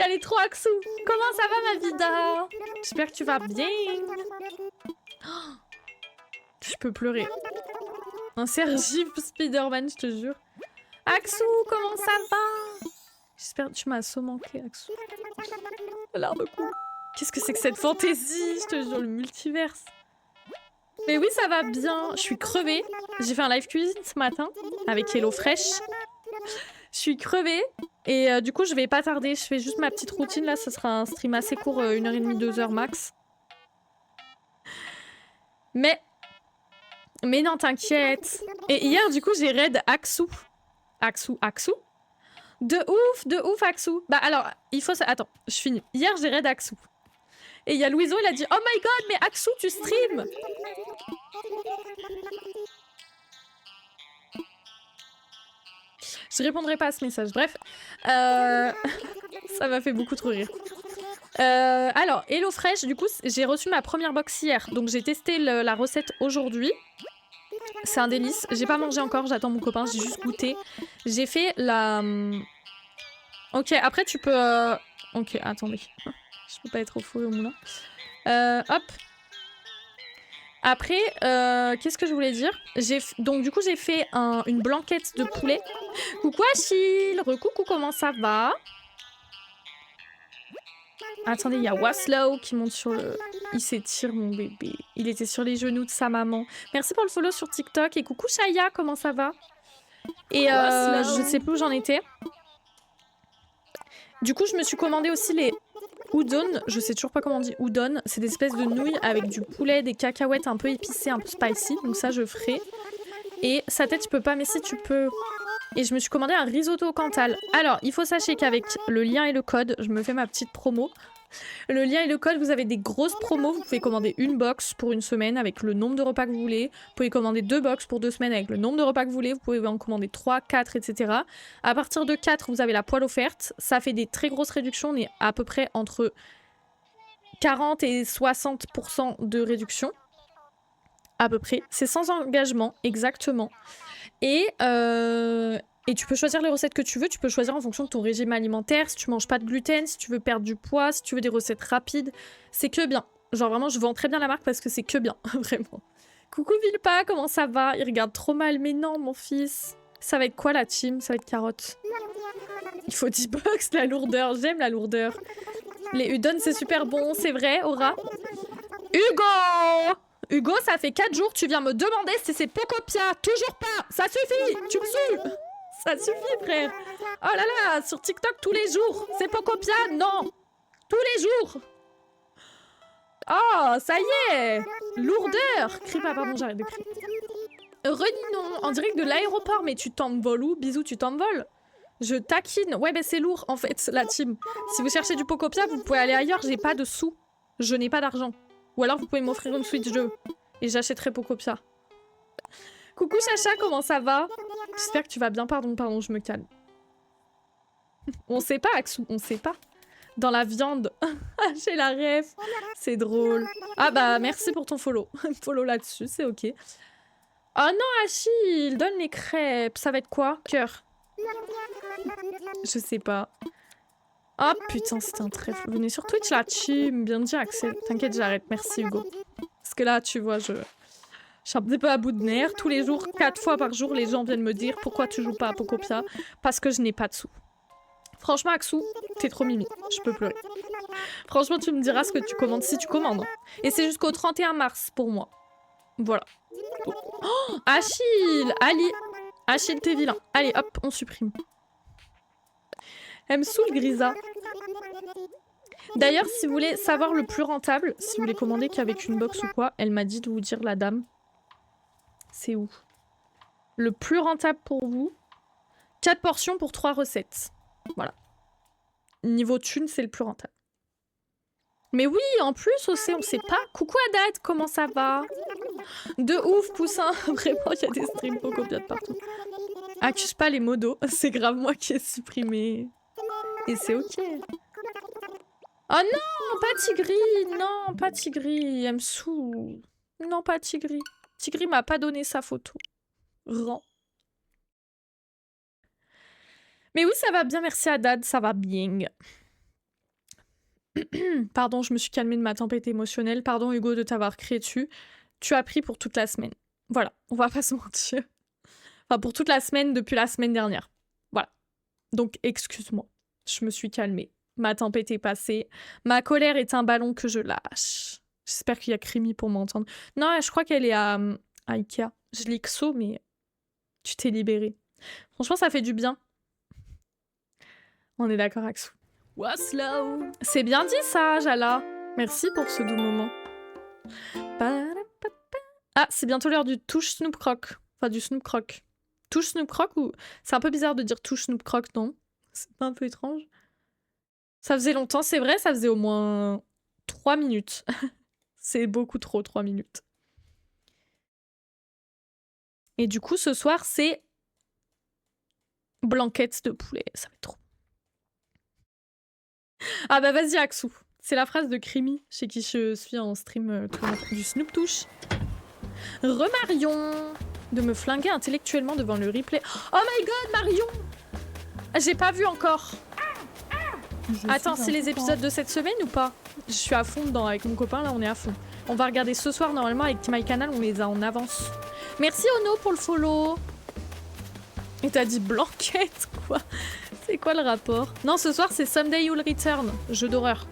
Elle est trop Axou. Comment ça va, ma vida? J'espère que tu vas bien. Oh, je peux pleurer. Un Sergi Spider-Man, je te jure. Axou, comment ça va? J'espère que tu m'as so manqué, Axou. Larme coup. Qu'est-ce que c'est que cette fantaisie? Je te jure, le multiverse. Mais oui, ça va bien. Je suis crevée. J'ai fait un live cuisine ce matin avec HelloFresh. Je suis crevée. Et du coup, je vais pas tarder. Je fais juste ma petite routine. Là, ce sera un stream assez court, 1h30, 2h max. Mais non, t'inquiète. Et hier, du coup, j'ai raid Axou. Axou. De ouf, Axou. Bah alors, il faut... Attends, je finis. Hier, j'ai raid Axou. Et il y a Louiso, il a dit « Oh my god, mais Axou, tu stream !» Je répondrai pas à ce message. Bref, ça m'a fait beaucoup trop rire. Alors, HelloFresh, du coup, j'ai reçu ma première box hier. Donc j'ai testé la recette aujourd'hui. C'est un délice. J'ai pas mangé encore, j'attends mon copain, j'ai juste goûté. J'ai fait la... Ok, après tu peux... Ok, attendez. Je peux pas être au four et au moulin. Hop. Après, qu'est-ce que je voulais dire? Donc du coup, j'ai fait une blanquette de poulet. Coucou Achille! Recoucou, comment ça va? Attendez, il y a Waslow qui monte sur le... Il s'étire, mon bébé. Il était sur les genoux de sa maman. Merci pour le follow sur TikTok. Et coucou Shaya, comment ça va? Et je sais plus où j'en étais. Du coup, je me suis commandé aussi les udon. Je sais toujours pas comment on dit udon. C'est des espèces de nouilles avec du poulet, des cacahuètes un peu épicées, un peu spicy. Donc ça, je ferai. Et sa tête, tu peux pas, mais si tu peux... Et je me suis commandé un risotto au Cantal. Alors, il faut sachez qu'avec le lien et le code, je me fais ma petite promo. Le lien et le code, vous avez des grosses promos. Vous pouvez commander une box pour une semaine avec le nombre de repas que vous voulez. Vous pouvez commander 2 box pour 2 semaines avec le nombre de repas que vous voulez. Vous pouvez en commander 3, 4, etc. À partir de 4, vous avez la poêle offerte. Ça fait des très grosses réductions. On est à peu près entre 40 et 60% de réduction. À peu près. C'est sans engagement, exactement. Et tu peux choisir les recettes que tu veux. Tu peux choisir en fonction de ton régime alimentaire. Si tu manges pas de gluten, si tu veux perdre du poids, si tu veux des recettes rapides. C'est que bien. Genre vraiment, je vends très bien la marque parce que c'est que bien. Vraiment. Coucou Vilpa, comment ça va? Il regarde trop mal. Mais non, mon fils. Ça va être quoi la team? Ça va être carotte. Il faut 10 bucks, la lourdeur. J'aime la lourdeur. Les udon, c'est super bon. C'est vrai, Aura? Hugo, ça fait 4 jours, tu viens me demander si c'est Pocopia. Toujours pas. Ça suffit. Tu me saoules. Ça suffit, frère. Oh là là, sur TikTok tous les jours. C'est Pocopia? Non. Tous les jours. Oh, ça y est. Lourdeur. Crie pas, pardon, j'arrête de crier. Reninon, en direct de l'aéroport. Mais tu t'envoles où? Bisous, tu t'envoles? Je taquine. Ouais, ben c'est lourd, en fait, la team. Si vous cherchez du Pocopia, vous pouvez aller ailleurs. J'ai pas de sous. Je n'ai pas d'argent. Ou alors vous pouvez m'offrir une Switch 2. Et j'achèterai Pocopia. Coucou Chacha, comment ça va? J'espère que tu vas bien. Pardon, je me calme. On sait pas, Axou, on sait pas. Dans la viande. J'ai la ref. C'est drôle. Ah bah, merci pour ton follow. Follow là-dessus, c'est ok. Oh non, Achille, donne les crêpes. Ça va être quoi? Cœur. Je sais pas. Oh putain, c'était un trèfle. Venez sur Twitch là, team. Bien dit, Axel. T'inquiète, j'arrête. Merci, Hugo. Parce que là, tu vois, je suis un petit peu à bout de nerfs. Tous les jours, 4 fois par jour, les gens viennent me dire pourquoi tu joues pas à Pocopia. Parce que je n'ai pas de sous. Franchement, Axou, t'es trop mimi. Je peux pleurer. Franchement, tu me diras ce que tu commandes si tu commandes. Et c'est jusqu'au 31 mars pour moi. Voilà. Oh, Achille, Ali. Achille, t'es vilain. Allez, hop, on supprime. Elle me saoule, Grisa. D'ailleurs, si vous voulez savoir le plus rentable, si vous voulez commander qu'avec une box ou quoi, elle m'a dit de vous dire, la dame. C'est où? Le plus rentable pour vous, 4 portions pour 3 recettes. Voilà. Niveau thune, c'est le plus rentable. Mais oui, en plus, on sait pas. Coucou Haddad, comment ça va? De ouf, poussin. Vraiment, il y a des streams Pocopia de partout. Accuse pas les modos. C'est grave moi qui ai supprimé. Et c'est ok. Oh non, pas Tigri. Non, pas Tigri. Elle me saoule. Non, pas Tigri. Tigri m'a pas donné sa photo. Rend. Mais oui, ça va bien, merci Haddad, ça va bien. Pardon, je me suis calmée de ma tempête émotionnelle. Pardon, Hugo, de t'avoir crié dessus. Tu as pris pour toute la semaine. Voilà, on va pas se mentir. Enfin, pour toute la semaine depuis la semaine dernière. Voilà. Donc, excuse-moi. Je me suis calmée. Ma tempête est passée. Ma colère est un ballon que je lâche. J'espère qu'il y a Crimi pour m'entendre. Non, je crois qu'elle est à Ikea. Je l'ai XO, mais tu t'es libérée. Franchement, ça fait du bien. On est d'accord, Axou. Waslow. C'est bien dit ça, Jala. Merci pour ce doux moment. Ah, c'est bientôt l'heure du touche Snoop Croc. Enfin, du Snoop Croc. Touche Snoop Croc ou... C'est un peu bizarre de dire touche Snoop Croc, non? C'est pas un peu étrange? Ça faisait longtemps, c'est vrai, ça faisait au moins 3 minutes. C'est beaucoup trop, 3 minutes. Et du coup, ce soir, c'est... blanquette de poulet. Ça va être trop. Ah bah vas-y, Axou. C'est la phrase de Crimi, chez qui je suis en stream du Snoop Touche. Remarion de me flinguer intellectuellement devant le replay. Oh my god, Marion! J'ai pas vu encore. Attends, c'est les épisodes de cette semaine ou pas? Je suis à fond dedans avec mon copain, là on est à fond. On va regarder ce soir normalement avec MyCanal, on les a en avance. Merci Ono pour le follow. Et t'as dit blanquette quoi? C'est quoi le rapport? Non, ce soir c'est Someday You'll Return, jeu d'horreur.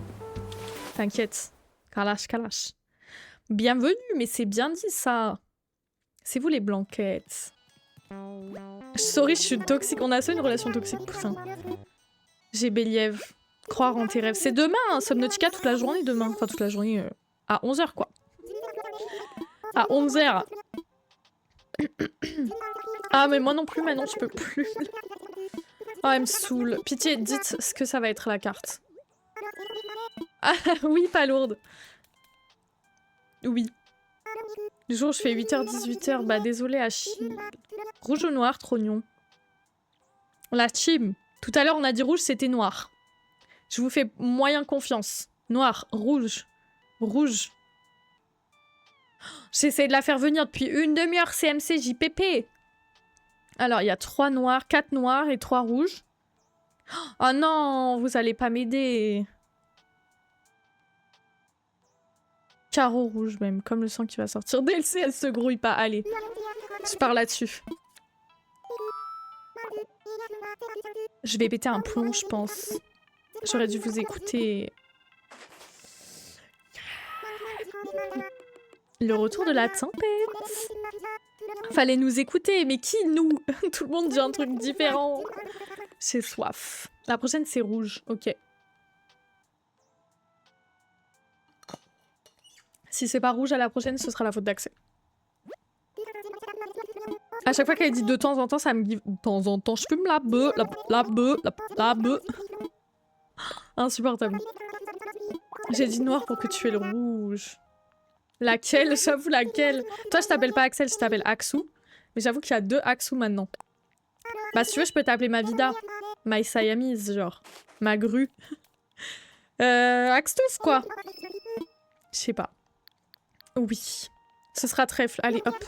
T'inquiète. Kalash. Bienvenue, mais c'est bien dit ça. C'est vous les blanquettes. Sorry, je suis toxique. On a ça une relation toxique, putain. J'ai Béliève. Croire en tes rêves. C'est demain, hein, Subnautica, toute la journée demain. Enfin, toute la journée à 11h, quoi. À 11h. Ah, mais moi non plus, maintenant, je peux plus. Oh, elle me saoule. Pitié, dites ce que ça va être la carte. Ah, oui, pas lourde. Oui. Du jour, je fais 8h, 18h. Bah, désolé, Achille. Rouge ou noir, trognon. La team. Tout à l'heure, on a dit rouge, c'était noir. Je vous fais moyen confiance. Noir, rouge. Rouge. J'essaie de la faire venir depuis une demi-heure, CMC, JPP. Alors, il y a 3 noirs, 4 noirs et 3 rouges. Oh non, vous allez pas m'aider. Carreau rouge même, comme le sang qui va sortir. DLC, elle se grouille pas. Allez, je pars là-dessus. Je vais péter un plomb, je pense. J'aurais dû vous écouter. Le retour de la tempête. Fallait nous écouter, mais qui nous? Tout le monde dit un truc différent. J'ai soif. La prochaine, c'est rouge. Ok. Si c'est pas rouge à la prochaine, ce sera la faute d'Axel. À chaque fois qu'elle dit de temps en temps, ça me give... De temps en temps, je fume la bœuf, la bœuf. Insupportable. J'ai dit noir pour que tu aies le rouge. Laquelle? J'avoue, laquelle? Toi, je t'appelle pas Axel, je t'appelle Axou. Mais j'avoue qu'il y a 2 Axou maintenant. Bah, si tu veux, je peux t'appeler ma vida. My Siamese, genre. Ma grue. Axtouf, quoi. Je sais pas. Oui. Ce sera trèfle. Allez, hop.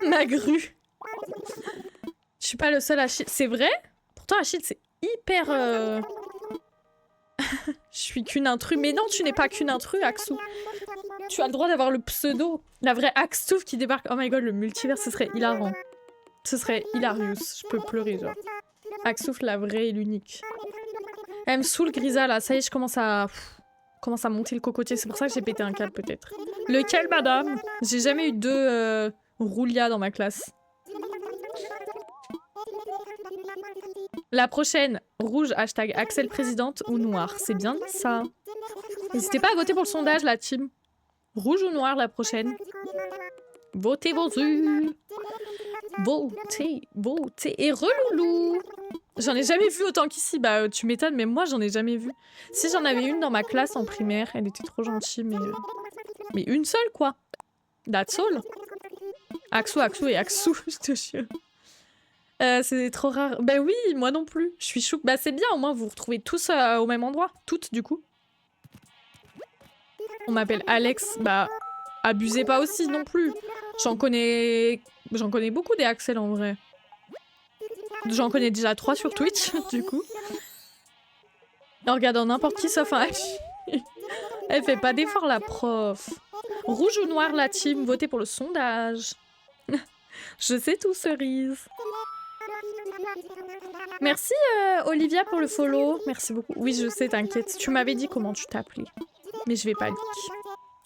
Ma grue. Je suis pas le seul Achille. C'est vrai? Pourtant, Achille, c'est hyper... Je suis qu'une intrus. Mais non, tu n'es pas qu'une intrus, Axou. Tu as le droit d'avoir le pseudo. La vraie Axtouf qui débarque. Oh my god, le multivers, ce serait hilarant. Ce serait hilarious. Je peux pleurer, genre. Axouf, la vraie et l'unique. Elle me saoule, Grisa, là. Ça y est, je commence à monter le cocotier. C'est pour ça que j'ai pété un câble, peut-être. Lequel, madame? J'ai jamais eu 2 Roulia dans ma classe. La prochaine, rouge, hashtag Axel présidente ou noir. C'est bien ça. N'hésitez pas à voter pour le sondage, la team. Rouge ou noir, la prochaine? Votez vos yeux. Votez. Et reloulou. J'en ai jamais vu autant qu'ici. Bah, tu m'étonnes, mais moi, j'en ai jamais vu. Si j'en avais une dans ma classe en primaire, elle était trop gentille, mais une seule, quoi. That's all. Axou et Axou, je te jure. C'est trop rare. Bah oui, moi non plus. Je suis chouque. Bah c'est bien, au moins vous vous retrouvez tous au même endroit. Toutes, du coup. On m'appelle Alex. Bah, abusez pas aussi non plus. J'en connais beaucoup des Axel en vrai. J'en connais déjà 3 sur Twitch, du coup. En regardant n'importe qui sauf un H. Elle fait pas d'effort, la prof. Rouge ou noir, la team? Votez pour le sondage. Je sais tout, cerise. Merci, Olivia, pour le follow. Merci beaucoup. Oui, je sais, t'inquiète. Tu m'avais dit comment tu t'appelais. Mais je vais pas dire.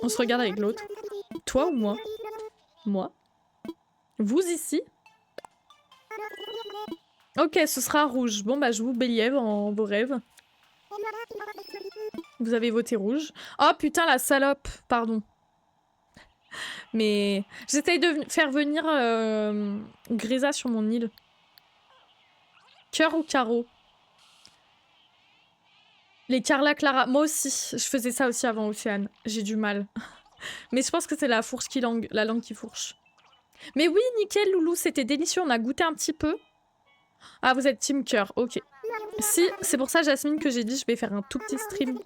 On se regarde avec l'autre. Toi ou moi? Moi. Vous ici? Ok, ce sera rouge. Bon, bah, je vous béliève en vos rêves. Vous avez voté rouge. Oh putain, la salope. Pardon. Mais j'essaye de faire venir Grisa sur mon île. Cœur ou carreau? Les Carla Clara. Moi aussi. Je faisais ça aussi avant Océane. J'ai du mal. Mais je pense que c'est la fourche qui langue, la langue qui fourche. Mais oui, nickel, Loulou. C'était délicieux. On a goûté un petit peu. Ah, vous êtes team cœur. Ok. Si, c'est pour ça, Jasmine, que j'ai dit je vais faire un tout petit stream.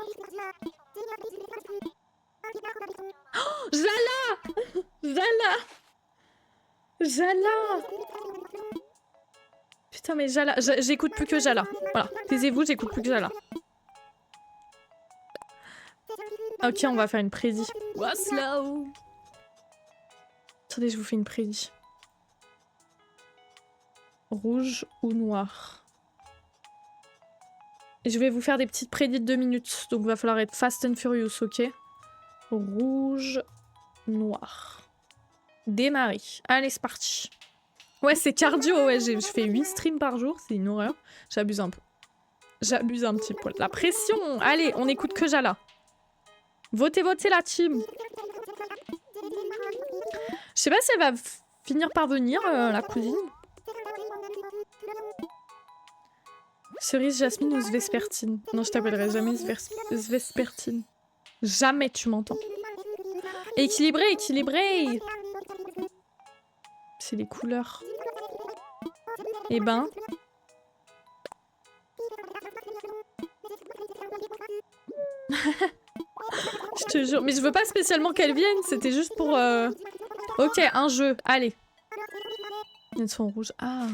Oh, Jala Jala Jala Putain, mais Jala... J'écoute plus que Jala. Voilà. Taisez-vous, j'écoute plus que Jala. Ok, on va faire une prédit. Waslow. Attendez, je vous fais une prédit. Rouge ou noir? Et je vais vous faire des petites prédits de 2 minutes. Donc il va falloir être fast and furious, ok? Rouge, noir. Démarrer. Allez, c'est parti. Ouais, c'est cardio, ouais. Je fais 8 streams par jour, c'est une horreur. J'abuse un peu. J'abuse un petit peu. La pression. Allez, on écoute que Jala. Votez, votez la team. Je sais pas si elle va finir par venir, la cousine. Cerise, Jasmine ou Svespertine? Non, je t'appellerai jamais Svespertine. Jamais, tu m'entends. Équilibré, équilibré. C'est les couleurs. Eh ben... Je te jure. Mais je veux pas spécialement qu'elle vienne, c'était juste pour... Ok, un jeu, allez. Elles sont rouges. Ah.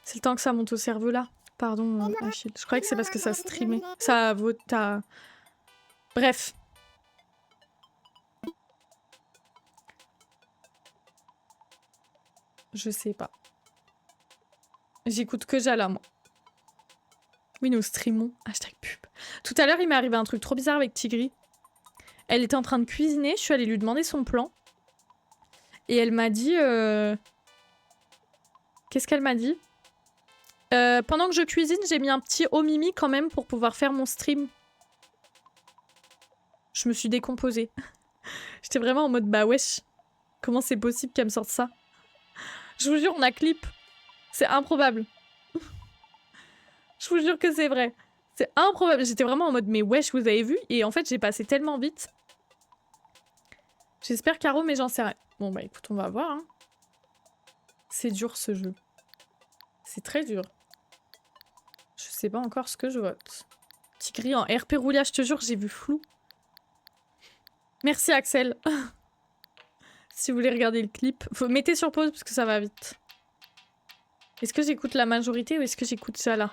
C'est le temps que ça monte au cerveau là. Pardon, Achille. Je croyais que c'est parce que ça streamait. Ça vote à... Bref. Je sais pas. J'écoute que Jala, moi. Oui, nous streamons. Hashtag pub. Tout à l'heure, il m'est arrivé un truc trop bizarre avec Tigri. Elle était en train de cuisiner. Je suis allée lui demander son plan. Et elle m'a dit... Qu'est-ce qu'elle m'a dit? Pendant que je cuisine, j'ai mis un petit omimi quand même pour pouvoir faire mon stream. Je me suis décomposée. J'étais vraiment en mode bah wesh. Comment c'est possible qu'elle me sorte ça? Je vous jure, on a clip. C'est improbable. Je vous jure que c'est vrai. C'est improbable. J'étais vraiment en mode mais wesh, vous avez vu? Et en fait, j'ai passé tellement vite. J'espère Caro, mais j'en sais rien. Bon bah écoute, on va voir. Hein. C'est dur ce jeu. C'est très dur. Je sais pas encore ce que je vote. Tigri en RP Roulia, je te jure, j'ai vu flou. Merci Axel. Si vous voulez regarder le clip. Mettez sur pause parce que ça va vite. Est-ce que j'écoute la majorité ou est-ce que j'écoute Jala?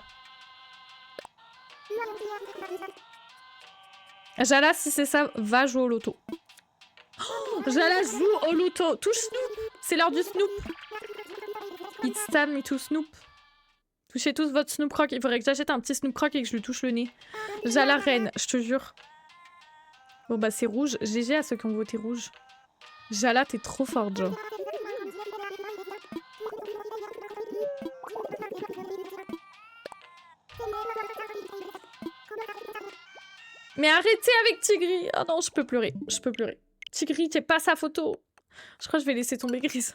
Jala, si c'est ça, va jouer au loto. Oh, Jala joue au loto. Touche Snoop. C'est l'heure du Snoop. It's time me to Snoop. Touchez tous votre Snoop Croc. Il faudrait que j'achète un petit Snoop Croc et que je lui touche le nez. Jala reine, je te jure. Bon bah c'est rouge. GG à ceux qui ont voté rouge. Jala, t'es trop fort, Joe. Mais arrêtez avec Tigri. Oh non, je peux pleurer. Je peux pleurer. Tigri, t'es pas sa photo. Je crois que je vais laisser tomber Gris.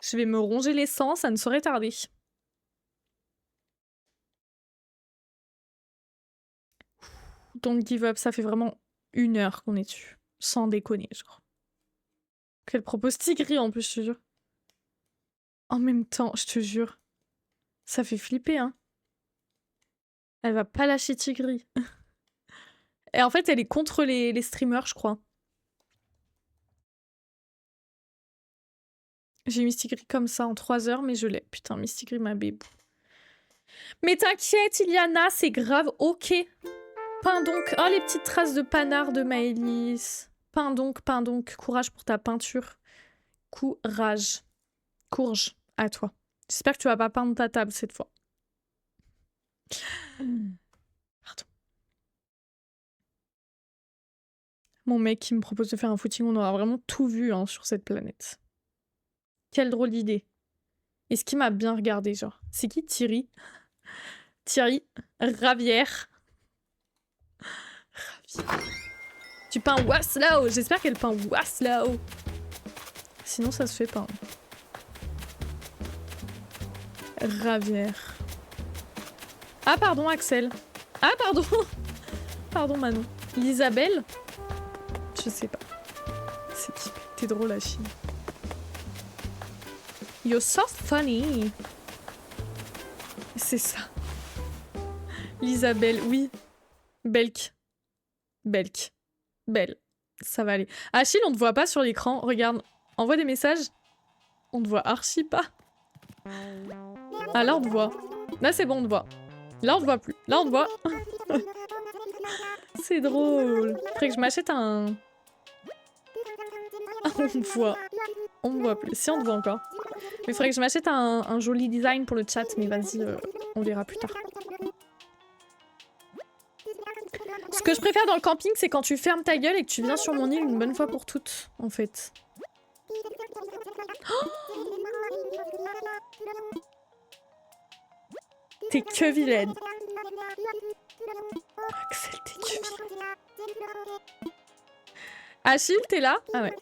Je vais me ronger les sangs, ça ne saurait tarder. Don't give up, ça fait vraiment 1 heure qu'on est dessus. Sans déconner, genre. Qu'elle propose Tigri en plus, je te jure. En même temps, je te jure. Ça fait flipper, hein. Elle va pas lâcher Tigri. Et en fait, elle est contre les streamers, je crois. J'ai Mistigris comme ça en 3 heures, mais je l'ai. Putain, Mistigris, ma bébé. Mais t'inquiète, Iliana, c'est grave ok. Peins donc. Oh, les petites traces de panard de Maëlys. Peins donc, peins donc. Courage pour ta peinture. Courage. Courage à toi. J'espère que tu vas pas peindre ta table cette fois. Pardon. Mon mec qui me propose de faire un footing, on aura vraiment tout vu hein, sur cette planète. Quelle drôle d'idée. Est-ce qu'il m'a bien regardé, genre? C'est qui Thierry? Thierry Ravière. Ravière. Tu peins Waslow. J'espère qu'elle peint Waslow. Sinon, ça se fait pas. Ravière. Ah, pardon, Axel. Ah, pardon. Pardon, Manon. L'Isabelle? Je sais pas. C'est qui? T'es drôle, Achille. You're so funny. C'est ça. L'Isabelle, oui. Belk. Belk. Belle. Ça va aller. Achille, on te voit pas sur l'écran. Regarde. Envoie des messages. On te voit archi pas. Ah, là, on te voit. Là, c'est bon, on te voit. Là, on te voit plus. Là, on te voit. C'est drôle. Faudrait que je m'achète un... Ah, on me voit. On me voit plus. Si, on te voit encore. Mais faudrait que je m'achète un joli design pour le chat. Mais vas-y, on verra plus tard. Ce que je préfère dans le camping, c'est quand tu fermes ta gueule et que tu viens sur mon île une bonne fois pour toutes, en fait. Oh, t'es que vilaine. Axel, t'es que vilaine. Achille, t'es là? Ah ouais.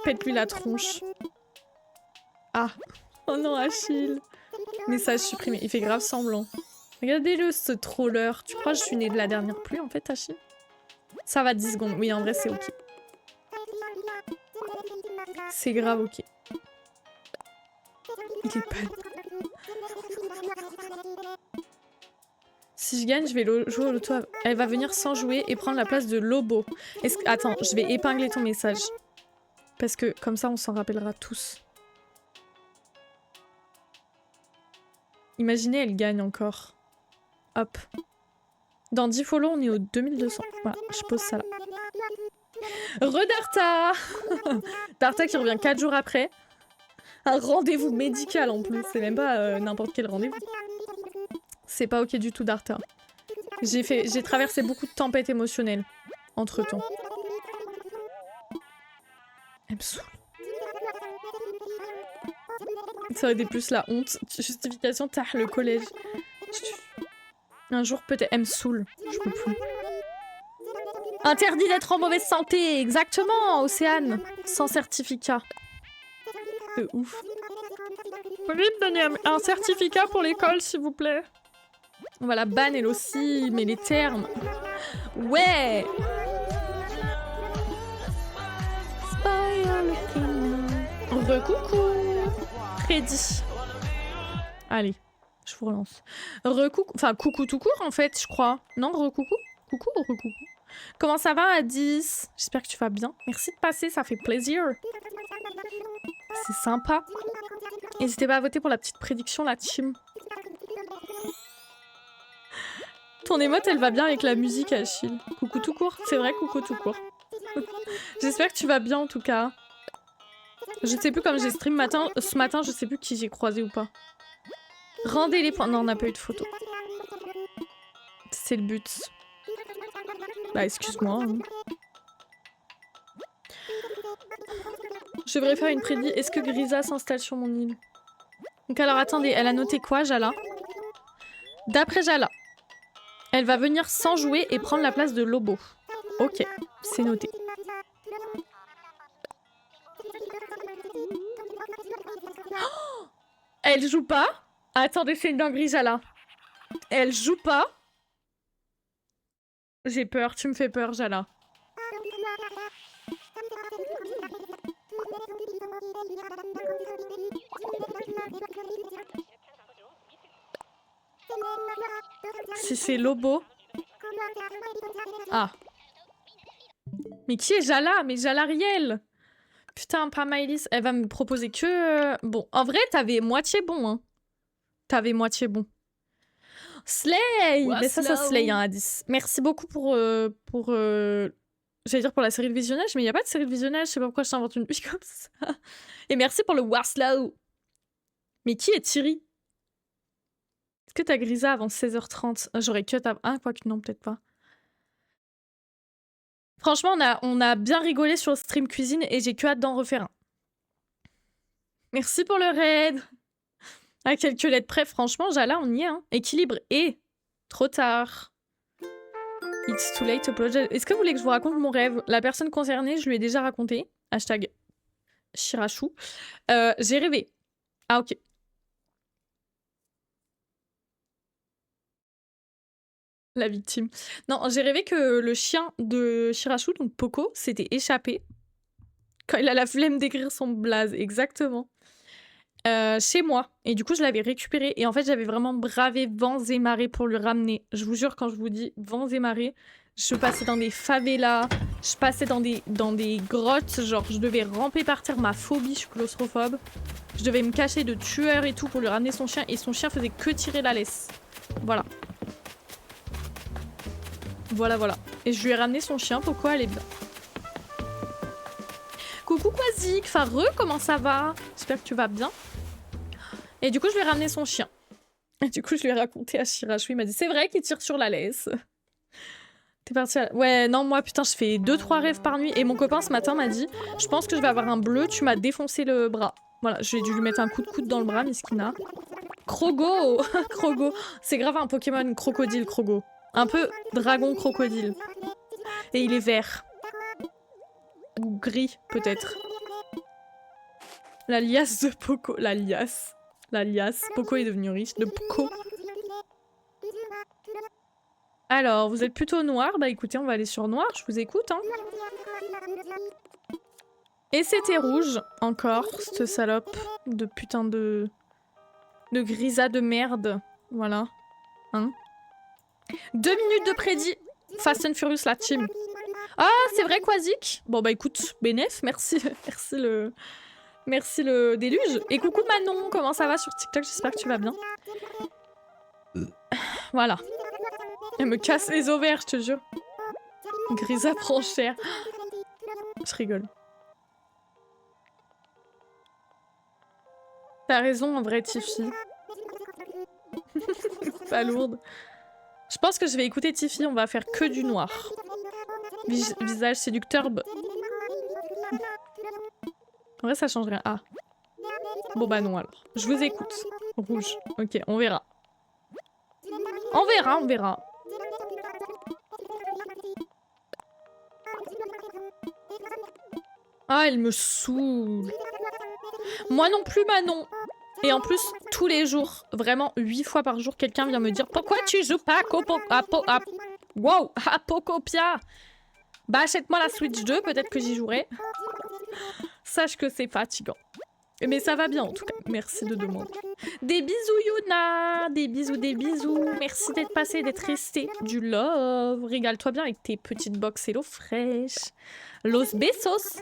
Pète-lui la tronche. Ah. Oh non, Achille. Message supprimé. Il fait grave semblant. Regardez-le, ce troller. Tu crois que je suis née de la dernière pluie, en fait, Achille? Ça va 10 secondes. Oui, en vrai, c'est ok. C'est grave ok. Il est pas... Si je gagne, je vais jouer au loto. Elle va venir sans jouer et prendre la place de Lobo. Attends, je vais épingler ton message. Parce que comme ça, on s'en rappellera tous. Imaginez, elle gagne encore. Hop. Dans 10 follow, on est au 2200. Voilà, je pose ça là. Redarta. Darta qui revient 4 jours après. Un rendez-vous médical en plus. C'est même pas n'importe quel rendez-vous. C'est pas ok du tout, Darta. J'ai traversé beaucoup de tempêtes émotionnelles entre-temps. Elle me saoule. Ça aurait été plus la honte. Justification, t'as le collège. Un jour peut-être. Elle me saoule. Je peux plus. Interdit d'être en mauvaise santé. Exactement, Océane. Sans certificat. De ouf. Vous pouvez me donner un certificat pour l'école, s'il vous plaît? On va la ban elle aussi, mais les termes. Ouais. Recoucou. Prédit. Allez, je vous relance. Recoucou. Enfin, coucou tout court en fait, je crois. Non, recoucou. Coucou ou recoucou? Comment ça va, Addis? J'espère que tu vas bien. Merci de passer, ça fait plaisir. C'est sympa. N'hésitez pas à voter pour la petite prédiction, la team. Ton émote, elle va bien avec la musique, Achille. Coucou tout court. C'est vrai, coucou tout court. J'espère que tu vas bien, en tout cas. Je sais plus, comme j'ai stream ce matin, je sais plus qui j'ai croisé ou pas. Rendez les points. Non, on n'a pas eu de photo. C'est le but. Bah, excuse-moi. Hein. Je devrais faire une prédit. Est-ce que Grisa s'installe sur mon île? Donc alors, attendez. Elle a noté quoi, Jala? D'après Jala, elle va venir sans jouer et prendre la place de Lobo. Ok, c'est noté. Oh, elle joue pas? Attendez, c'est une dinguerie, Jala. Elle joue pas? J'ai peur, tu me fais peur, Jala. Si c'est Lobo. Ah. Mais qui est Jala? Mais Jalariel. Putain, pas Maëlys. Elle va me proposer que... Bon, en vrai, t'avais moitié bon, hein. T'avais moitié bon. Slay! Mais ça slay, hein, à 10. Merci beaucoup pour j'allais dire pour la série de visionnage, mais il n'y a pas de série de visionnage. Je sais pas pourquoi je t'invente une vie comme ça. Et merci pour le Warslow. Mais qui est Thierry? Est-ce que t'as Grisa avant 16h30? J'aurais cut à... Ah, quoique non, peut-être pas. Franchement, on a bien rigolé sur le stream cuisine et j'ai que hâte d'en refaire un. Merci pour le raid. À quelques lettres près, franchement, Jala, on y est. Hein. Équilibre et trop tard. It's too late to apologize. Est-ce que vous voulez que je vous raconte mon rêve? La personne concernée, je lui ai déjà raconté. Hashtag Shirachou. J'ai rêvé. Ah, ok. La victime. Non, j'ai rêvé que le chien de Shirachou, donc Poco, s'était échappé. Quand il a la flemme d'écrire son blaze, exactement. Chez moi. Et du coup, je l'avais récupéré. Et en fait, j'avais vraiment bravé vents et marées pour le ramener. Je vous jure, quand je vous dis vents et marées, je passais dans des favelas, je passais dans des grottes. Genre, je devais ramper par terre, ma phobie, je suis claustrophobe. Je devais me cacher de tueurs et tout pour lui ramener son chien. Et son chien faisait que tirer la laisse. Voilà. Voilà. Et je lui ai ramené son chien. Pourquoi elle est bien? Coucou Quazik, Fareux, comment ça va? J'espère que tu vas bien. Et du coup, je lui ai ramené son chien. Et du coup, je lui ai raconté à Shirachou. Il m'a dit, c'est vrai qu'il tire sur la laisse. T'es parti à... Ouais, non, moi, putain, je fais 2-3 rêves par nuit. Et mon copain, ce matin, m'a dit, je pense que je vais avoir un bleu, tu m'as défoncé le bras. Voilà, j'ai dû lui mettre un coup de coude dans le bras, Miskina. Krogo. Krogo. C'est grave un Pokémon crocodile, Krogo. Un peu dragon crocodile. Et il est vert. Ou gris, peut-être. La liasse de Poco. La liasse. Poco est devenu riche. De Poco. Alors, vous êtes plutôt noir? Bah écoutez, on va aller sur noir. Je vous écoute, hein. Et c'était rouge, encore, cette salope de putain de grisa de merde. Voilà. Hein. 2 minutes de prédit. Fast and Furious, la team. Ah, c'est vrai, Quazik? Bon, bah écoute, bénef, merci le déluge. Et coucou Manon, comment ça va sur TikTok? J'espère que tu vas bien. Voilà. Elle me casse les ovaires, je te jure. Grisa prend cher. Je rigole. T'as raison, en vrai, Tiffy. Pas lourde. Je pense que je vais écouter Tiffy, on va faire que du noir. Visage séducteur. En vrai, ça change rien. Ah. Bon bah non alors. Je vous écoute. Rouge. Ok, on verra. On verra. Ah, elle me saoule. Moi non plus, Manon. Et en plus, tous les jours, vraiment 8 fois par jour, quelqu'un vient me dire « Pourquoi tu joues pas à Pokopia ?» Bah achète-moi la Switch 2, peut-être que j'y jouerai. Sache que c'est fatigant. Mais ça va bien en tout cas, merci de demander. Des bisous Yuna, des bisous. Merci d'être passé, d'être resté. Du love, régale-toi bien avec tes petites box Hello Fresh. Los besos.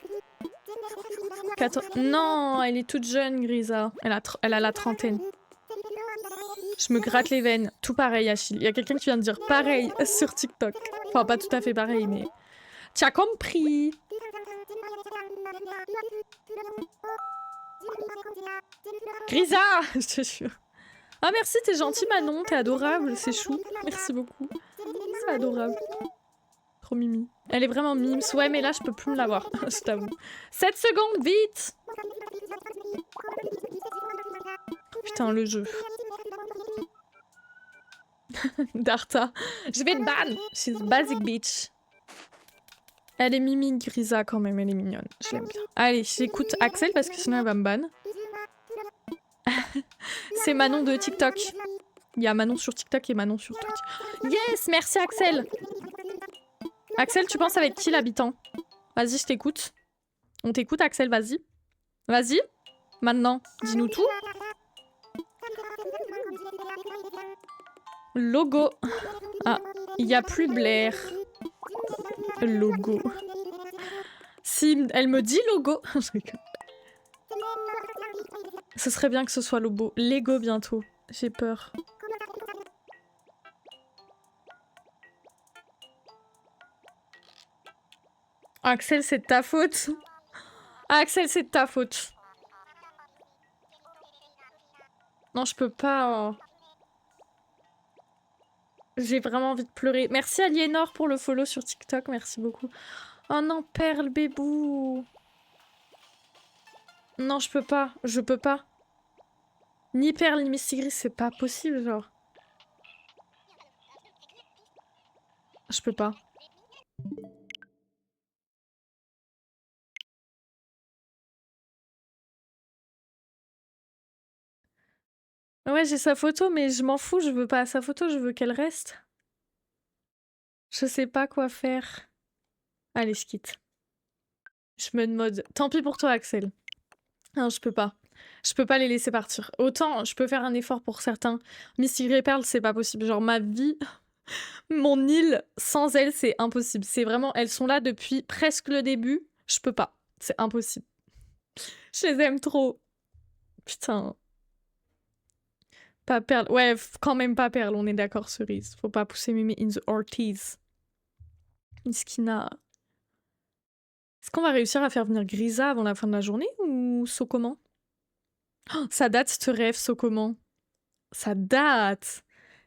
Non, elle est toute jeune, Grisa. Elle a la trentaine. Je me gratte les veines. Tout pareil, Achille. Il y a quelqu'un qui vient de dire pareil sur TikTok. Enfin, pas tout à fait pareil, mais... Tu as compris. Grisa, je te jure. Ah merci, t'es gentil Manon, t'es adorable, c'est chou. Merci beaucoup. C'est adorable. Trop mimi. Elle est vraiment mimes. Ouais, mais là, je peux plus me l'avoir, je t'avoue. 7 secondes, vite. Putain, le jeu. Darta. Je vais te ban. She's basic bitch. Elle est mimi Grisa quand même, elle est mignonne. Je l'aime bien. Allez, j'écoute Axel parce que sinon elle va me ban. C'est Manon de TikTok. Il y a Manon sur TikTok et Manon sur Twitch. Yes, merci Axel. Axel, tu penses avec qui l'habitant? Vas-y, je t'écoute. On t'écoute Axel, vas-y. Vas-y. Maintenant, dis-nous tout. Logo. Ah, il n'y a plus Blair. Logo. Si elle me dit logo... Je rigole. Ce serait bien que ce soit logo. Lego bientôt. J'ai peur. Axel, c'est de ta faute. Axel, c'est de ta faute. Non, je peux pas. J'ai vraiment envie de pleurer. Merci Aliénor pour le follow sur TikTok. Merci beaucoup. Oh non, Perle, bébou. Non, je peux pas. Je peux pas. Ni Perle, ni Mistigris, c'est pas possible, genre. Je peux pas. Ouais, j'ai sa photo, mais je m'en fous. Je veux pas sa photo, je veux qu'elle reste. Je sais pas quoi faire. Allez, je quitte. Je me mode. Tant pis pour toi, Axel. Non, je peux pas. Je peux pas les laisser partir. Autant, je peux faire un effort pour certains. Mistigris et Perle, c'est pas possible. Genre, ma vie, mon île, sans elles, c'est impossible. C'est vraiment... Elles sont là depuis presque le début. Je peux pas. C'est impossible. Je les aime trop. Putain. Pas Perle. Ouais, quand même pas Perle, on est d'accord, Cerise. Faut pas pousser Mimi in the Ortiz. Miskina. Est-ce qu'on va réussir à faire venir Grisa avant la fin de la journée ou Sokoman? Oh, ça date, ce rêve, Sokoman. Ça date.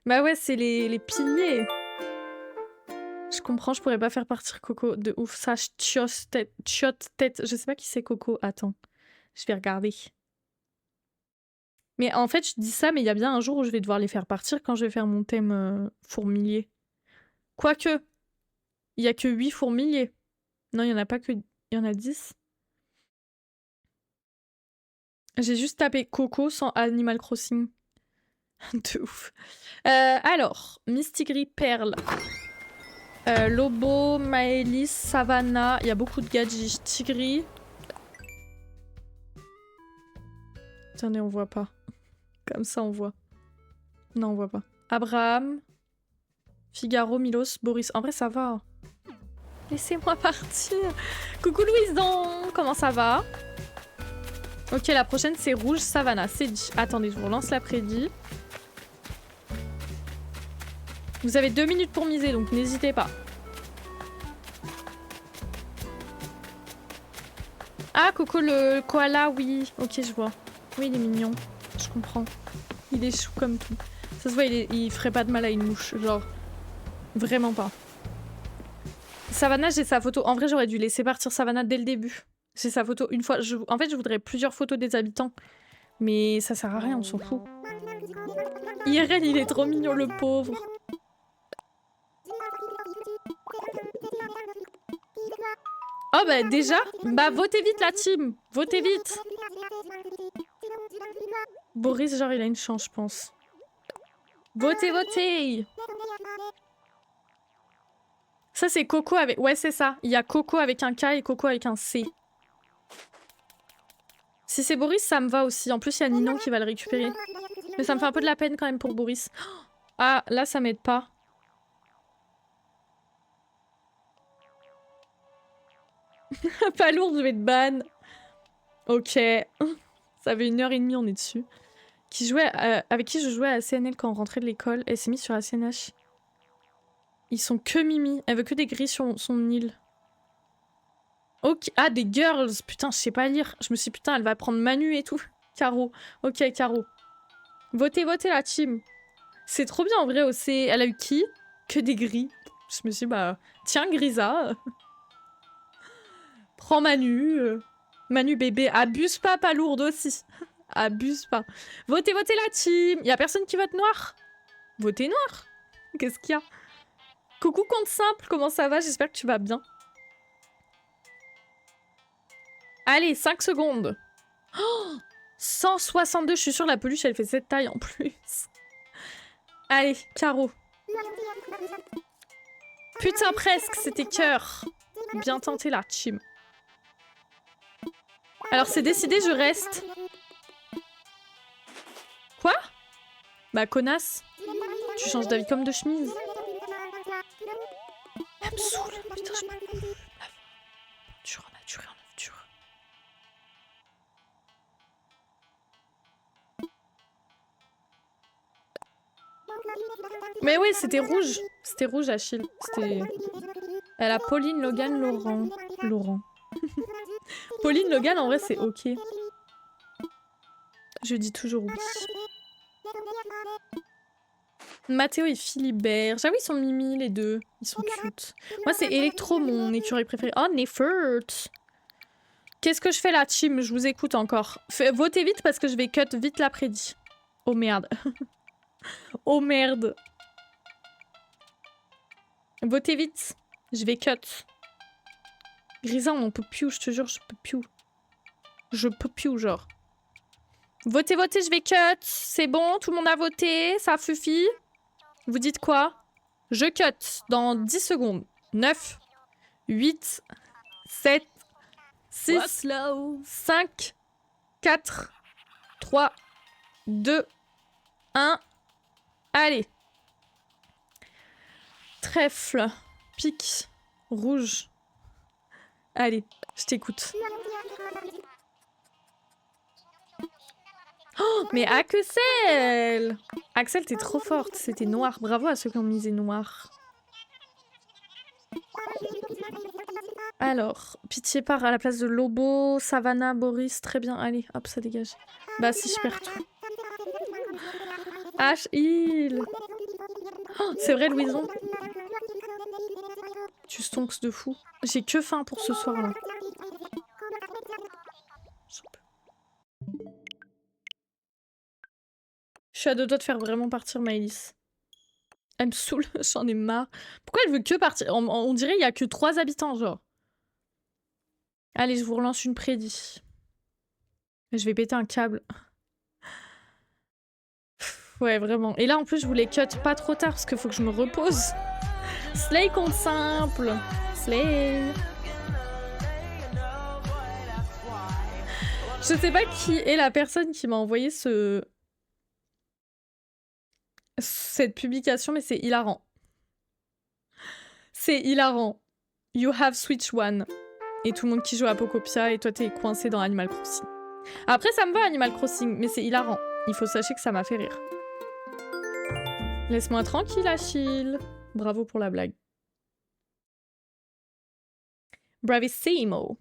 Bah ouais, c'est les piliers. Je comprends, je pourrais pas faire partir Coco. De ouf, ça, chiotte tête. Je sais pas qui c'est Coco. Attends, je vais regarder. Mais en fait, je dis ça, mais il y a bien un jour où je vais devoir les faire partir quand je vais faire mon thème fourmilier. Quoique, il y a que 8 fourmiliers. Non, il y en a pas que... Il y en a 10. J'ai juste tapé Coco sans Animal Crossing. De ouf. Alors, Mistigris, Perle, Lobo, Maëlys, Savannah. Il y a beaucoup de gadgets. Tigri. Attendez, on voit pas. Comme ça, on voit. Non, on voit pas. Abraham, Figaro, Milos, Boris. En vrai, ça va. Laissez-moi partir. Coucou Louison, comment ça va? Ok, la prochaine, c'est Rouge, Savannah. C'est dit. Attendez, je vous relance la prédit. Vous avez 2 minutes pour miser, donc n'hésitez pas. Ah, Coco le koala, oui. Ok, je vois. Oui, il est mignon. Je comprends. Il est chou comme tout. Ça se voit, il ferait pas de mal à une mouche. Genre, vraiment pas. Savannah, j'ai sa photo. En vrai, j'aurais dû laisser partir Savannah dès le début. J'ai sa photo une fois. En fait, je voudrais plusieurs photos des habitants. Mais ça sert à rien, on s'en fout. IRL, il est trop mignon, le pauvre. Oh bah déjà, bah votez vite la team, votez vite. Boris, genre il a une chance, je pense. Votez, votez. Ça c'est Coco avec... Ouais c'est ça, il y a Coco avec un K et Coco avec un C. Si c'est Boris, ça me va aussi. En plus, il y a Ninon qui va le récupérer. Mais ça me fait un peu de la peine quand même pour Boris. Ah, là ça m'aide pas. Pas lourd, je vais te ban. Ok. Ça fait 1h30, on est dessus. Avec qui je jouais à CNL quand on rentrait de l'école. Elle s'est mise sur la CNH. Ils sont que Mimi. Elle veut que des gris sur son île. Ok. Ah, des girls. Putain, je sais pas lire. Je me suis dit, putain, elle va prendre Manu et tout. Caro. Ok, Caro. Votez, votez la team. C'est trop bien en vrai. Elle a eu qui? Que des gris. Je me suis dit, bah, tiens, Grisa. Prends Manu. Manu bébé. Abuse pas lourde aussi. Abuse pas. Votez, votez la team. Y a personne qui vote noir? Votez noir. Qu'est-ce qu'il y a? Coucou compte simple, comment ça va? J'espère que tu vas bien. Allez, 5 secondes. Oh, 162, je suis sûre la peluche elle fait cette taille en plus. Allez, Caro. Putain presque, c'était cœur. Bien tenté la team. Alors c'est décidé, je reste. Quoi? Bah connasse. Tu changes d'avis comme de chemise. Elle me saoule. Putain, je m'en... Nature naturelle. Mais oui, c'était rouge. C'était rouge, Achille. C'était... Elle a Pauline, Logan, Laurent. Pauline, Logan, en vrai, c'est ok. Je dis toujours oui. Mathéo et Philibert. J'avoue, ils sont mimi, les deux. Ils sont cute. Moi, c'est Electro, mon écureuil préféré. Oh, Nefert. Qu'est-ce que je fais là, team? Je vous écoute encore. Votez vite parce que je vais cut vite l'après-midi. Oh merde. Oh merde. Votez vite. Je vais cut. Grisa, on peut plus, je te jure, je peux plus. Je peux plus, genre. Votez, votez, je vais cut. C'est bon, tout le monde a voté, ça suffit. Vous dites quoi? Je cut dans 10 secondes. 9, 8, 7, 6, 5, 4, 3, 2, 1. Allez. Trèfle, pique, rouge. Allez, je t'écoute. Oh, mais Axel! Axel, t'es trop forte. C'était noir. Bravo à ceux qui ont misé noir. Alors, Pitié part à la place de Lobo, Savannah, Boris, très bien. Allez, hop, ça dégage. Bah si, je perds tout. H-Il. Oh, c'est vrai, Louison. Tu stonks de fou. J'ai que faim pour ce soir-là. Je suis à deux doigts de faire vraiment partir Maëlys. Elle me saoule, j'en ai marre. Pourquoi elle veut que partir? On dirait qu'il y a que 3 habitants, genre. Allez, je vous relance une prédit. Je vais péter un câble. Ouais, vraiment. Et là, en plus, je voulais cut pas trop tard parce qu'il faut que je me repose. Slay compte simple. Slay. Je sais pas qui est la personne qui m'a envoyé cette publication, mais c'est hilarant. C'est hilarant. You have Switch One. Et tout le monde qui joue à Pocopia et toi t'es coincé dans Animal Crossing. Après ça me va Animal Crossing, mais c'est hilarant. Il faut sachez que ça m'a fait rire. Laisse-moi tranquille Achille. Bravo pour la blague. Bravissimo.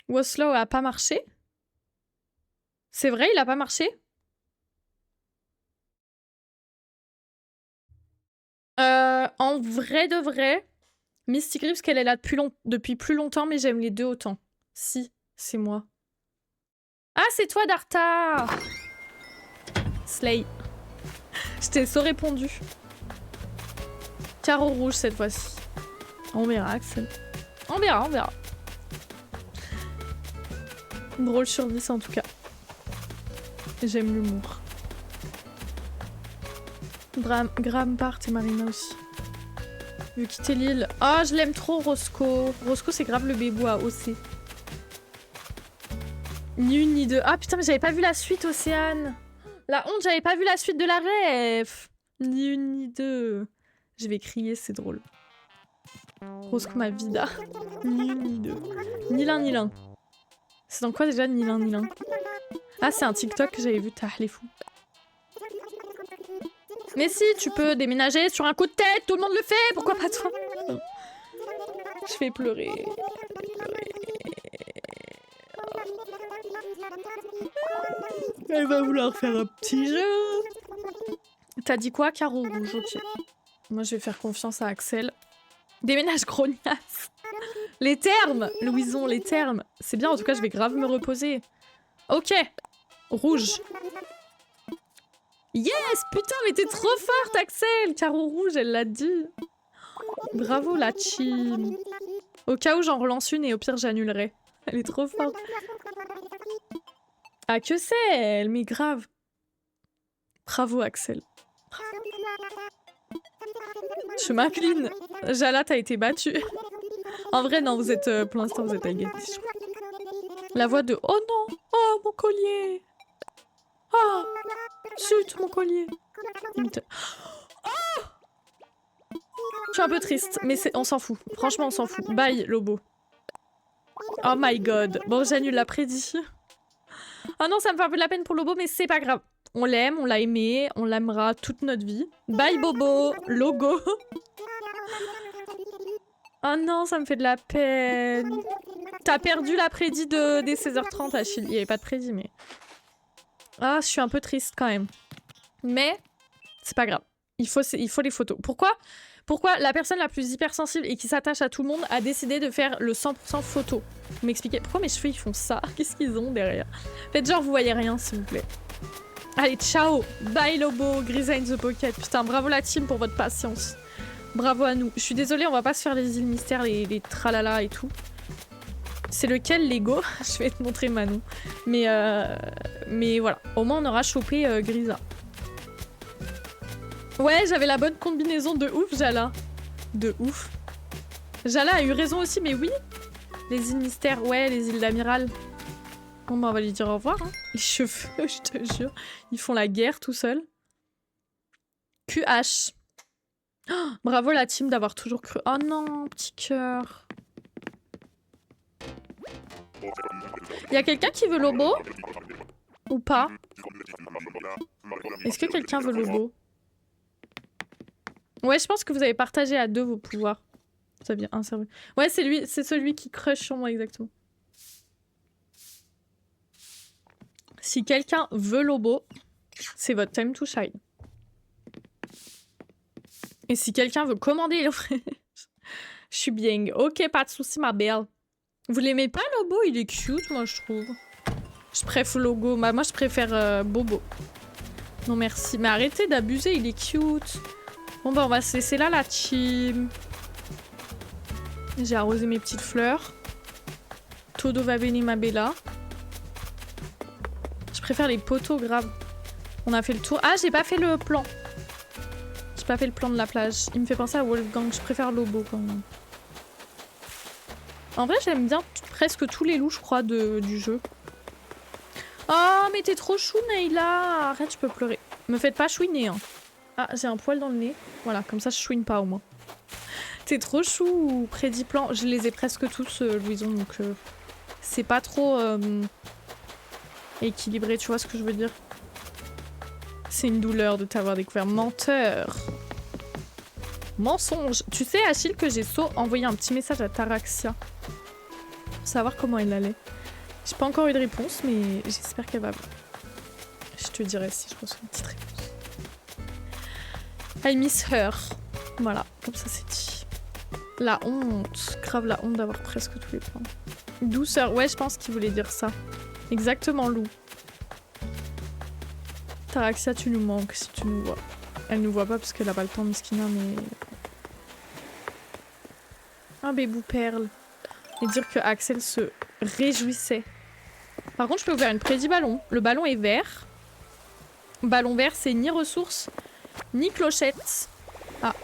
Waslow a pas marché? C'est vrai, il a pas marché? En vrai de vrai, Mystic Rips qu'elle est là depuis plus longtemps, mais j'aime les deux autant. Si, c'est moi. Ah, c'est toi, Darta! Slay. Je t'ai so répondu. Carreau rouge cette fois-ci. On verra, Axel. On verra, on verra. Drôle sur 10 en tout cas. J'aime l'humour. Graham part et Marina aussi. Je veux quitter l'île. Oh, je l'aime trop, Roscoe. Roscoe, c'est grave le bébou à OC. Ni une ni deux. Ah putain, mais j'avais pas vu la suite, Océane. La honte, j'avais pas vu la suite de la ref. Ni une ni deux. Je vais crier, c'est drôle. Roscoe ma vida. Ni une ni deux. Ni l'un ni l'un. C'est dans quoi déjà, ni l'un ni l'un? Ah, c'est un TikTok que j'avais vu, t'as les fous. Mais si, tu peux déménager sur un coup de tête, tout le monde le fait, pourquoi pas toi? Je fais pleurer. Elle va vouloir faire un petit jeu. T'as dit quoi, carreau rouge? Ok. Moi, je vais faire confiance à Axel. Déménage grognasse. Les termes, Louison, les termes. C'est bien, en tout cas, je vais grave me reposer. Ok. Rouge. Yes, putain, mais t'es trop forte, Axel. Carreau rouge, elle l'a dit. Bravo, la team. Au cas où j'en relance une et au pire, j'annulerai. Elle est trop forte. Ah, que c'est elle, mais grave. Bravo, Axel. Je m'incline. Jala, t'as été battue. En vrai, non, vous êtes... pour l'instant, vous êtes à égalité. La voix de... Oh non! Oh, mon collier! Oh! Chut, mon collier! Oh! Je suis un peu triste, mais on s'en fout. Franchement, on s'en fout. Bye, Lobo. Oh my god. Bon, j'annule la prédit. Oh non, ça me fait un peu de la peine pour Lobo, mais c'est pas grave. On l'aime, on l'a aimé, on l'aimera toute notre vie. Bye Bobo, logo. Oh non, ça me fait de la peine. T'as perdu la prédit des 16h30, Achille. Il n'y avait pas de prédit, mais... Ah, je suis un peu triste quand même. Mais c'est pas grave. Il faut les photos. Pourquoi la personne la plus hypersensible et qui s'attache à tout le monde a décidé de faire le 100% photo? Vous m'expliquez pourquoi mes cheveux ils font ça? Qu'est-ce qu'ils ont derrière? Faites genre vous voyez rien s'il vous plaît. Allez, ciao. Bye Lobo, Grisa in the Pocket. Putain, bravo la team pour votre patience. Bravo à nous. Je suis désolée, on va pas se faire les îles mystères, les tralala et tout. C'est lequel Lego? Je vais te montrer Manon. Mais voilà. Au moins on aura chopé Grisa. Ouais, j'avais la bonne combinaison de ouf, Jala. De ouf. Jala a eu raison aussi, mais oui. Les îles mystères, ouais, les îles d'Amiral. Bon, bah on va lui dire au revoir. Hein. Les cheveux, je te jure. Ils font la guerre tout seuls. QH. Oh, bravo la team d'avoir toujours cru. Oh non, petit cœur. Y a quelqu'un qui veut Lobo? Ou pas? Est-ce que quelqu'un veut Lobo? Ouais, je pense que vous avez partagé à deux vos pouvoirs. Ça vient un cerveau. Ouais, c'est celui qui crush sur moi exactement. Si quelqu'un veut Lobo, c'est votre time to shine. Et si quelqu'un veut commander je suis bien. Ok, pas de soucis, ma belle. Vous l'aimez pas, Lobo? Il est cute, moi, je trouve. Je préfère Logo. Bah, moi, je préfère Bobo. Non, merci. Mais arrêtez d'abuser, il est cute. Bon, bah, on va se laisser là, la team. J'ai arrosé mes petites fleurs. Todo va bene, ma bella. Je préfère les poteaux, grave. On a fait le tour. Ah, j'ai pas fait le plan. J'ai pas fait le plan de la plage. Il me fait penser à Wolfgang. Je préfère Lobo, quand même. En vrai, j'aime bien presque tous les loups, je crois, du jeu. Oh, mais t'es trop chou, Nayla. Arrête, je peux pleurer. Me faites pas chouiner, hein. Ah, j'ai un poil dans le nez. Voilà, comme ça, je chouine pas, au moins. T'es trop chou, prédit plan. Je les ai presque tous, Louison, donc... c'est pas trop... équilibré, tu vois ce que je veux dire? C'est une douleur de t'avoir découvert. Menteur. Mensonge. Tu sais, Achille, que j'ai envoyé un petit message à Taraxia. Pour savoir comment elle allait. J'ai pas encore eu de réponse, mais j'espère qu'elle va bien. Je te dirai si je reçois une petite réponse. I miss her. Voilà, comme ça c'est dit. La honte. Grave la honte d'avoir presque tous les plans. Douceur. Ouais, je pense qu'il voulait dire ça. Exactement, Lou. Taraxia, tu nous manques si tu nous vois. Elle nous voit pas parce qu'elle a pas le temps, Miskina, mais... Un bébou perle. Et dire que Axel se réjouissait. Par contre, je peux vous faire une prédit ballon. Le ballon est vert. Ballon vert, c'est ni ressources, ni clochette. Ah.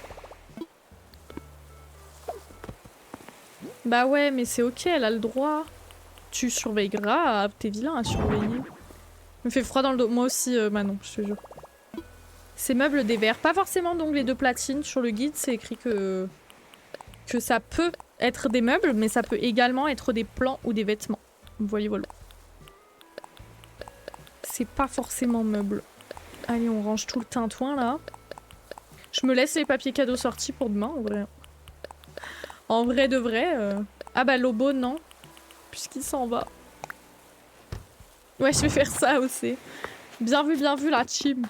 Bah ouais, mais c'est ok, elle a le droit. Tu surveilleras, t'es vilain à surveiller. Me fait froid dans le dos. Moi aussi, Manon, je te jure. Ces meubles des verres. Pas forcément d'ongles de platine. Sur le guide, c'est écrit que ça peut être des meubles, mais ça peut également être des plans ou des vêtements. Vous voyez, voilà. C'est pas forcément meuble. Allez, on range tout le tintouin, là. Je me laisse les papiers cadeaux sortis pour demain, en vrai. En vrai de vrai. Ah bah, Lobo, non. Puisqu'il s'en va. Ouais, je vais faire ça aussi. Bien vu, la team.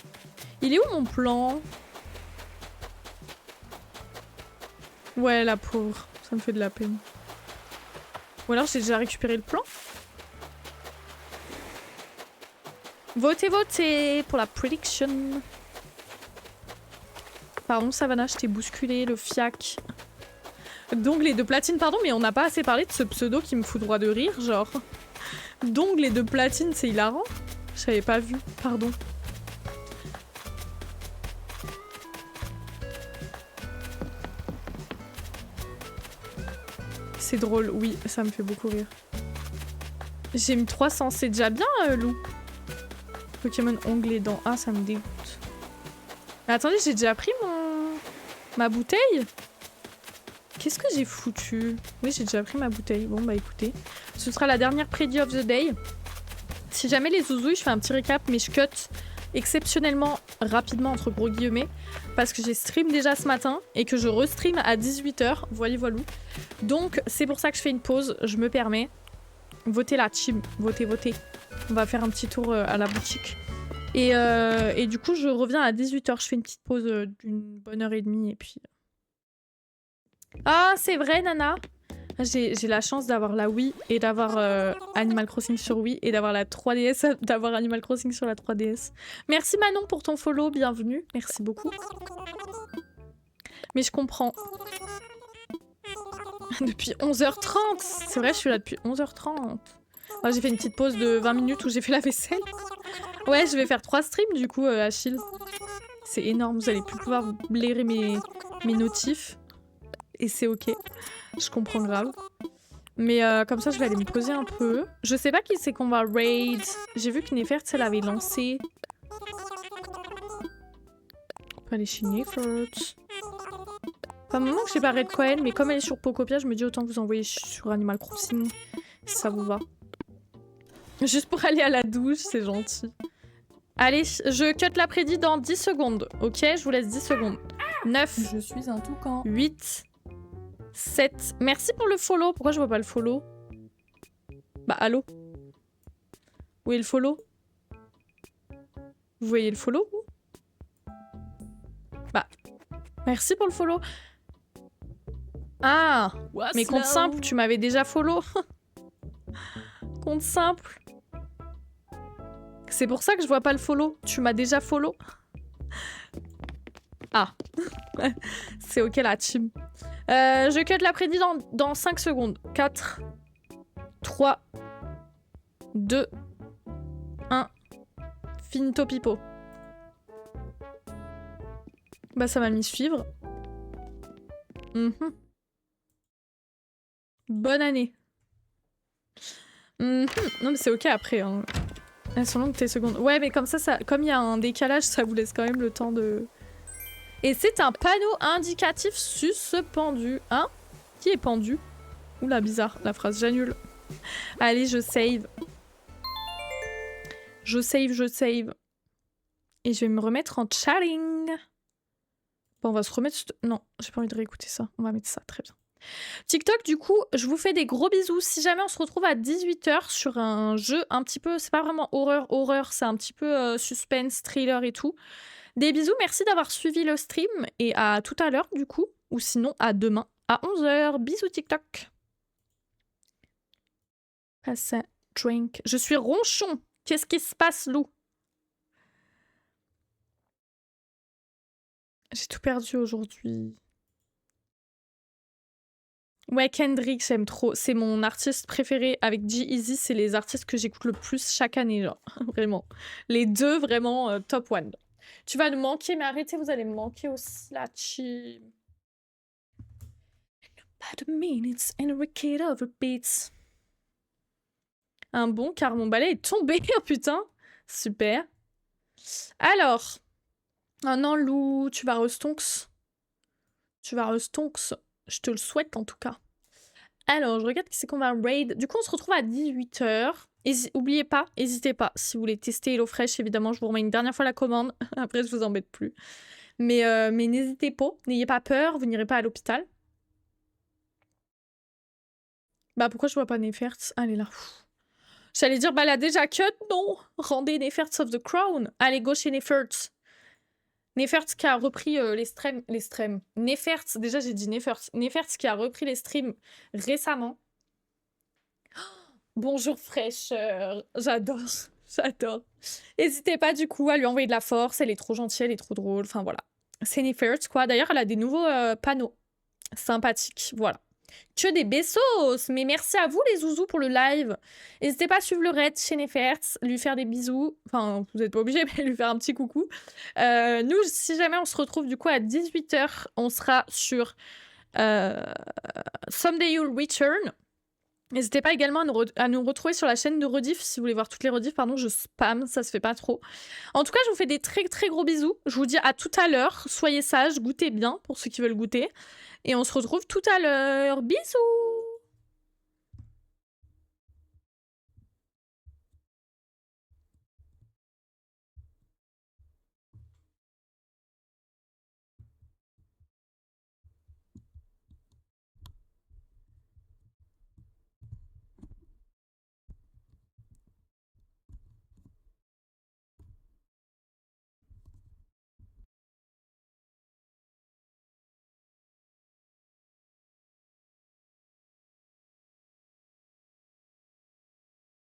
Il est où mon plan? Ouais, la pauvre. Ça me fait de la peine. Ou alors j'ai déjà récupéré le plan? Votez pour la prediction. Pardon, Savannah, je t'ai bousculé, le fiac. D'ongles de platine, pardon, mais on n'a pas assez parlé de ce pseudo qui me fout droit de rire, genre. D'ongles de platine, c'est hilarant. J'avais pas vu, pardon. C'est drôle, oui, ça me fait beaucoup rire. J'ai mis 300, c'est déjà bien, Lou. Pokémon ongles dents. Ah, ça me dégoûte. Mais attendez, j'ai déjà pris ma bouteille. Qu'est-ce que j'ai foutu? Oui, j'ai déjà pris ma bouteille. Bon, bah écoutez. Ce sera la dernière prédit of the day. Si jamais les zouzouilles, je fais un petit récap, mais je cut exceptionnellement rapidement entre gros guillemets parce que j'ai stream déjà ce matin et que je restream à 18h, voilou. Donc c'est pour ça que je fais une pause, je me permets. Votez la team, votez. On va faire un petit tour à la boutique. Et du coup je reviens à 18h, je fais une petite pause d'une bonne heure et demie et puis... Ah c'est vrai Nana. J'ai la chance d'avoir la Wii et d'avoir Animal Crossing sur Wii et d'avoir la 3DS, d'avoir Animal Crossing sur la 3DS. Merci Manon pour ton follow, bienvenue. Merci beaucoup. Mais je comprends. Depuis 11h30. C'est vrai, je suis là depuis 11h30. Oh, j'ai fait une petite pause de 20 minutes où j'ai fait la vaisselle. Ouais, je vais faire 3 streams du coup, Achille. C'est énorme, vous allez plus pouvoir blairer mes notifs. Et c'est ok. Je comprends grave. Mais comme ça, je vais aller me poser un peu. Je sais pas qui c'est qu'on va raid. J'ai vu que Nefertz, elle avait lancé... On peut aller chez Nefertz. Enfin, un moment que j'ai pas raid Cohen, mais comme elle est sur Pocopia, je me dis autant vous envoyer sur Animal Crossing. Si ça vous va. Juste pour aller à la douche, c'est gentil. Allez, je cut l'après-midi dans 10 secondes. Ok, je vous laisse 10 secondes. 9. Je suis un toucan. 8. 7. Merci pour le follow. Pourquoi je vois pas le follow? Bah, allô? Où est le follow? Vous voyez le follow, vous? Bah, merci pour le follow. Ah, mais compte simple, tu m'avais déjà follow. Compte simple. C'est pour ça que je vois pas le follow. Tu m'as déjà follow. Ah. C'est ok la team. Je cut l'après-midi dans 5 secondes. 4, 3, 2, 1. Finito pipo. Bah ça m'a mis suivre. Bonne année. Non mais c'est ok après. Hein. Elles sont longues tes secondes. Ouais mais comme ça comme il y a un décalage, ça vous laisse quand même le temps de... Et c'est un panneau indicatif suspendu. Hein? Qui est pendu? Oula, bizarre, la phrase, j'annule. Allez, je save. Je save. Et je vais me remettre en chatting. Bon, on va se remettre... Non, j'ai pas envie de réécouter ça. On va mettre ça, très bien. TikTok, du coup, je vous fais des gros bisous. Si jamais on se retrouve à 18h sur un jeu un petit peu... C'est pas vraiment horreur, c'est un petit peu suspense, thriller et tout. Des bisous, merci d'avoir suivi le stream et à tout à l'heure du coup, ou sinon à demain à 11h. Bisous TikTok. Pass a drink. Je suis ronchon. Qu'est-ce qui se passe, Lou? J'ai tout perdu aujourd'hui. Ouais, Kendrick, j'aime trop. C'est mon artiste préféré avec G-Eazy. C'est les artistes que j'écoute le plus chaque année, genre. Vraiment. Les deux, vraiment, top one. Tu vas nous manquer, mais arrêtez, vous allez me manquer aussi, la team. Bad minutes and a wicked overbeats. Un bon, car mon balai est tombé, oh putain. Super. Alors. Oh non, Lou, tu vas restonks. Je te le souhaite, en tout cas. Alors, je regarde qui c'est qu'on va raid. Du coup, on se retrouve à 18h. Oubliez pas, n'hésitez pas. Si vous voulez tester HelloFresh, évidemment, je vous remets une dernière fois la commande. Après, je vous embête plus. Mais n'hésitez pas. N'ayez pas peur, vous n'irez pas à l'hôpital. Bah, pourquoi je vois pas Nefertz? Elle est là. J'allais dire, bah, elle a déjà cut. Non. Rendez Nefertz of the Crown. Allez, go chez Nefertz. Nefertz qui a repris les streams. Nefertz, déjà j'ai dit Nefertz. Nefertz qui a repris les streams récemment. Bonjour fraîcheur, j'adore. N'hésitez pas du coup à lui envoyer de la force, elle est trop gentille, elle est trop drôle, enfin voilà. C'est Nefertz quoi, d'ailleurs elle a des nouveaux panneaux sympathiques, voilà. Que des bessos, mais merci à vous les zouzous pour le live. N'hésitez pas à suivre le raid chez Nefertz, lui faire des bisous, enfin vous n'êtes pas obligés mais lui faire un petit coucou. Nous si jamais on se retrouve du coup à 18h, on sera sur Someday You'll Return. N'hésitez pas également à nous retrouver sur la chaîne de rediff si vous voulez voir toutes les rediffs. Pardon, je spam, ça se fait pas trop. En tout cas, je vous fais des très très gros bisous. Je vous dis à tout à l'heure. Soyez sages, goûtez bien pour ceux qui veulent goûter. Et on se retrouve tout à l'heure. Bisous!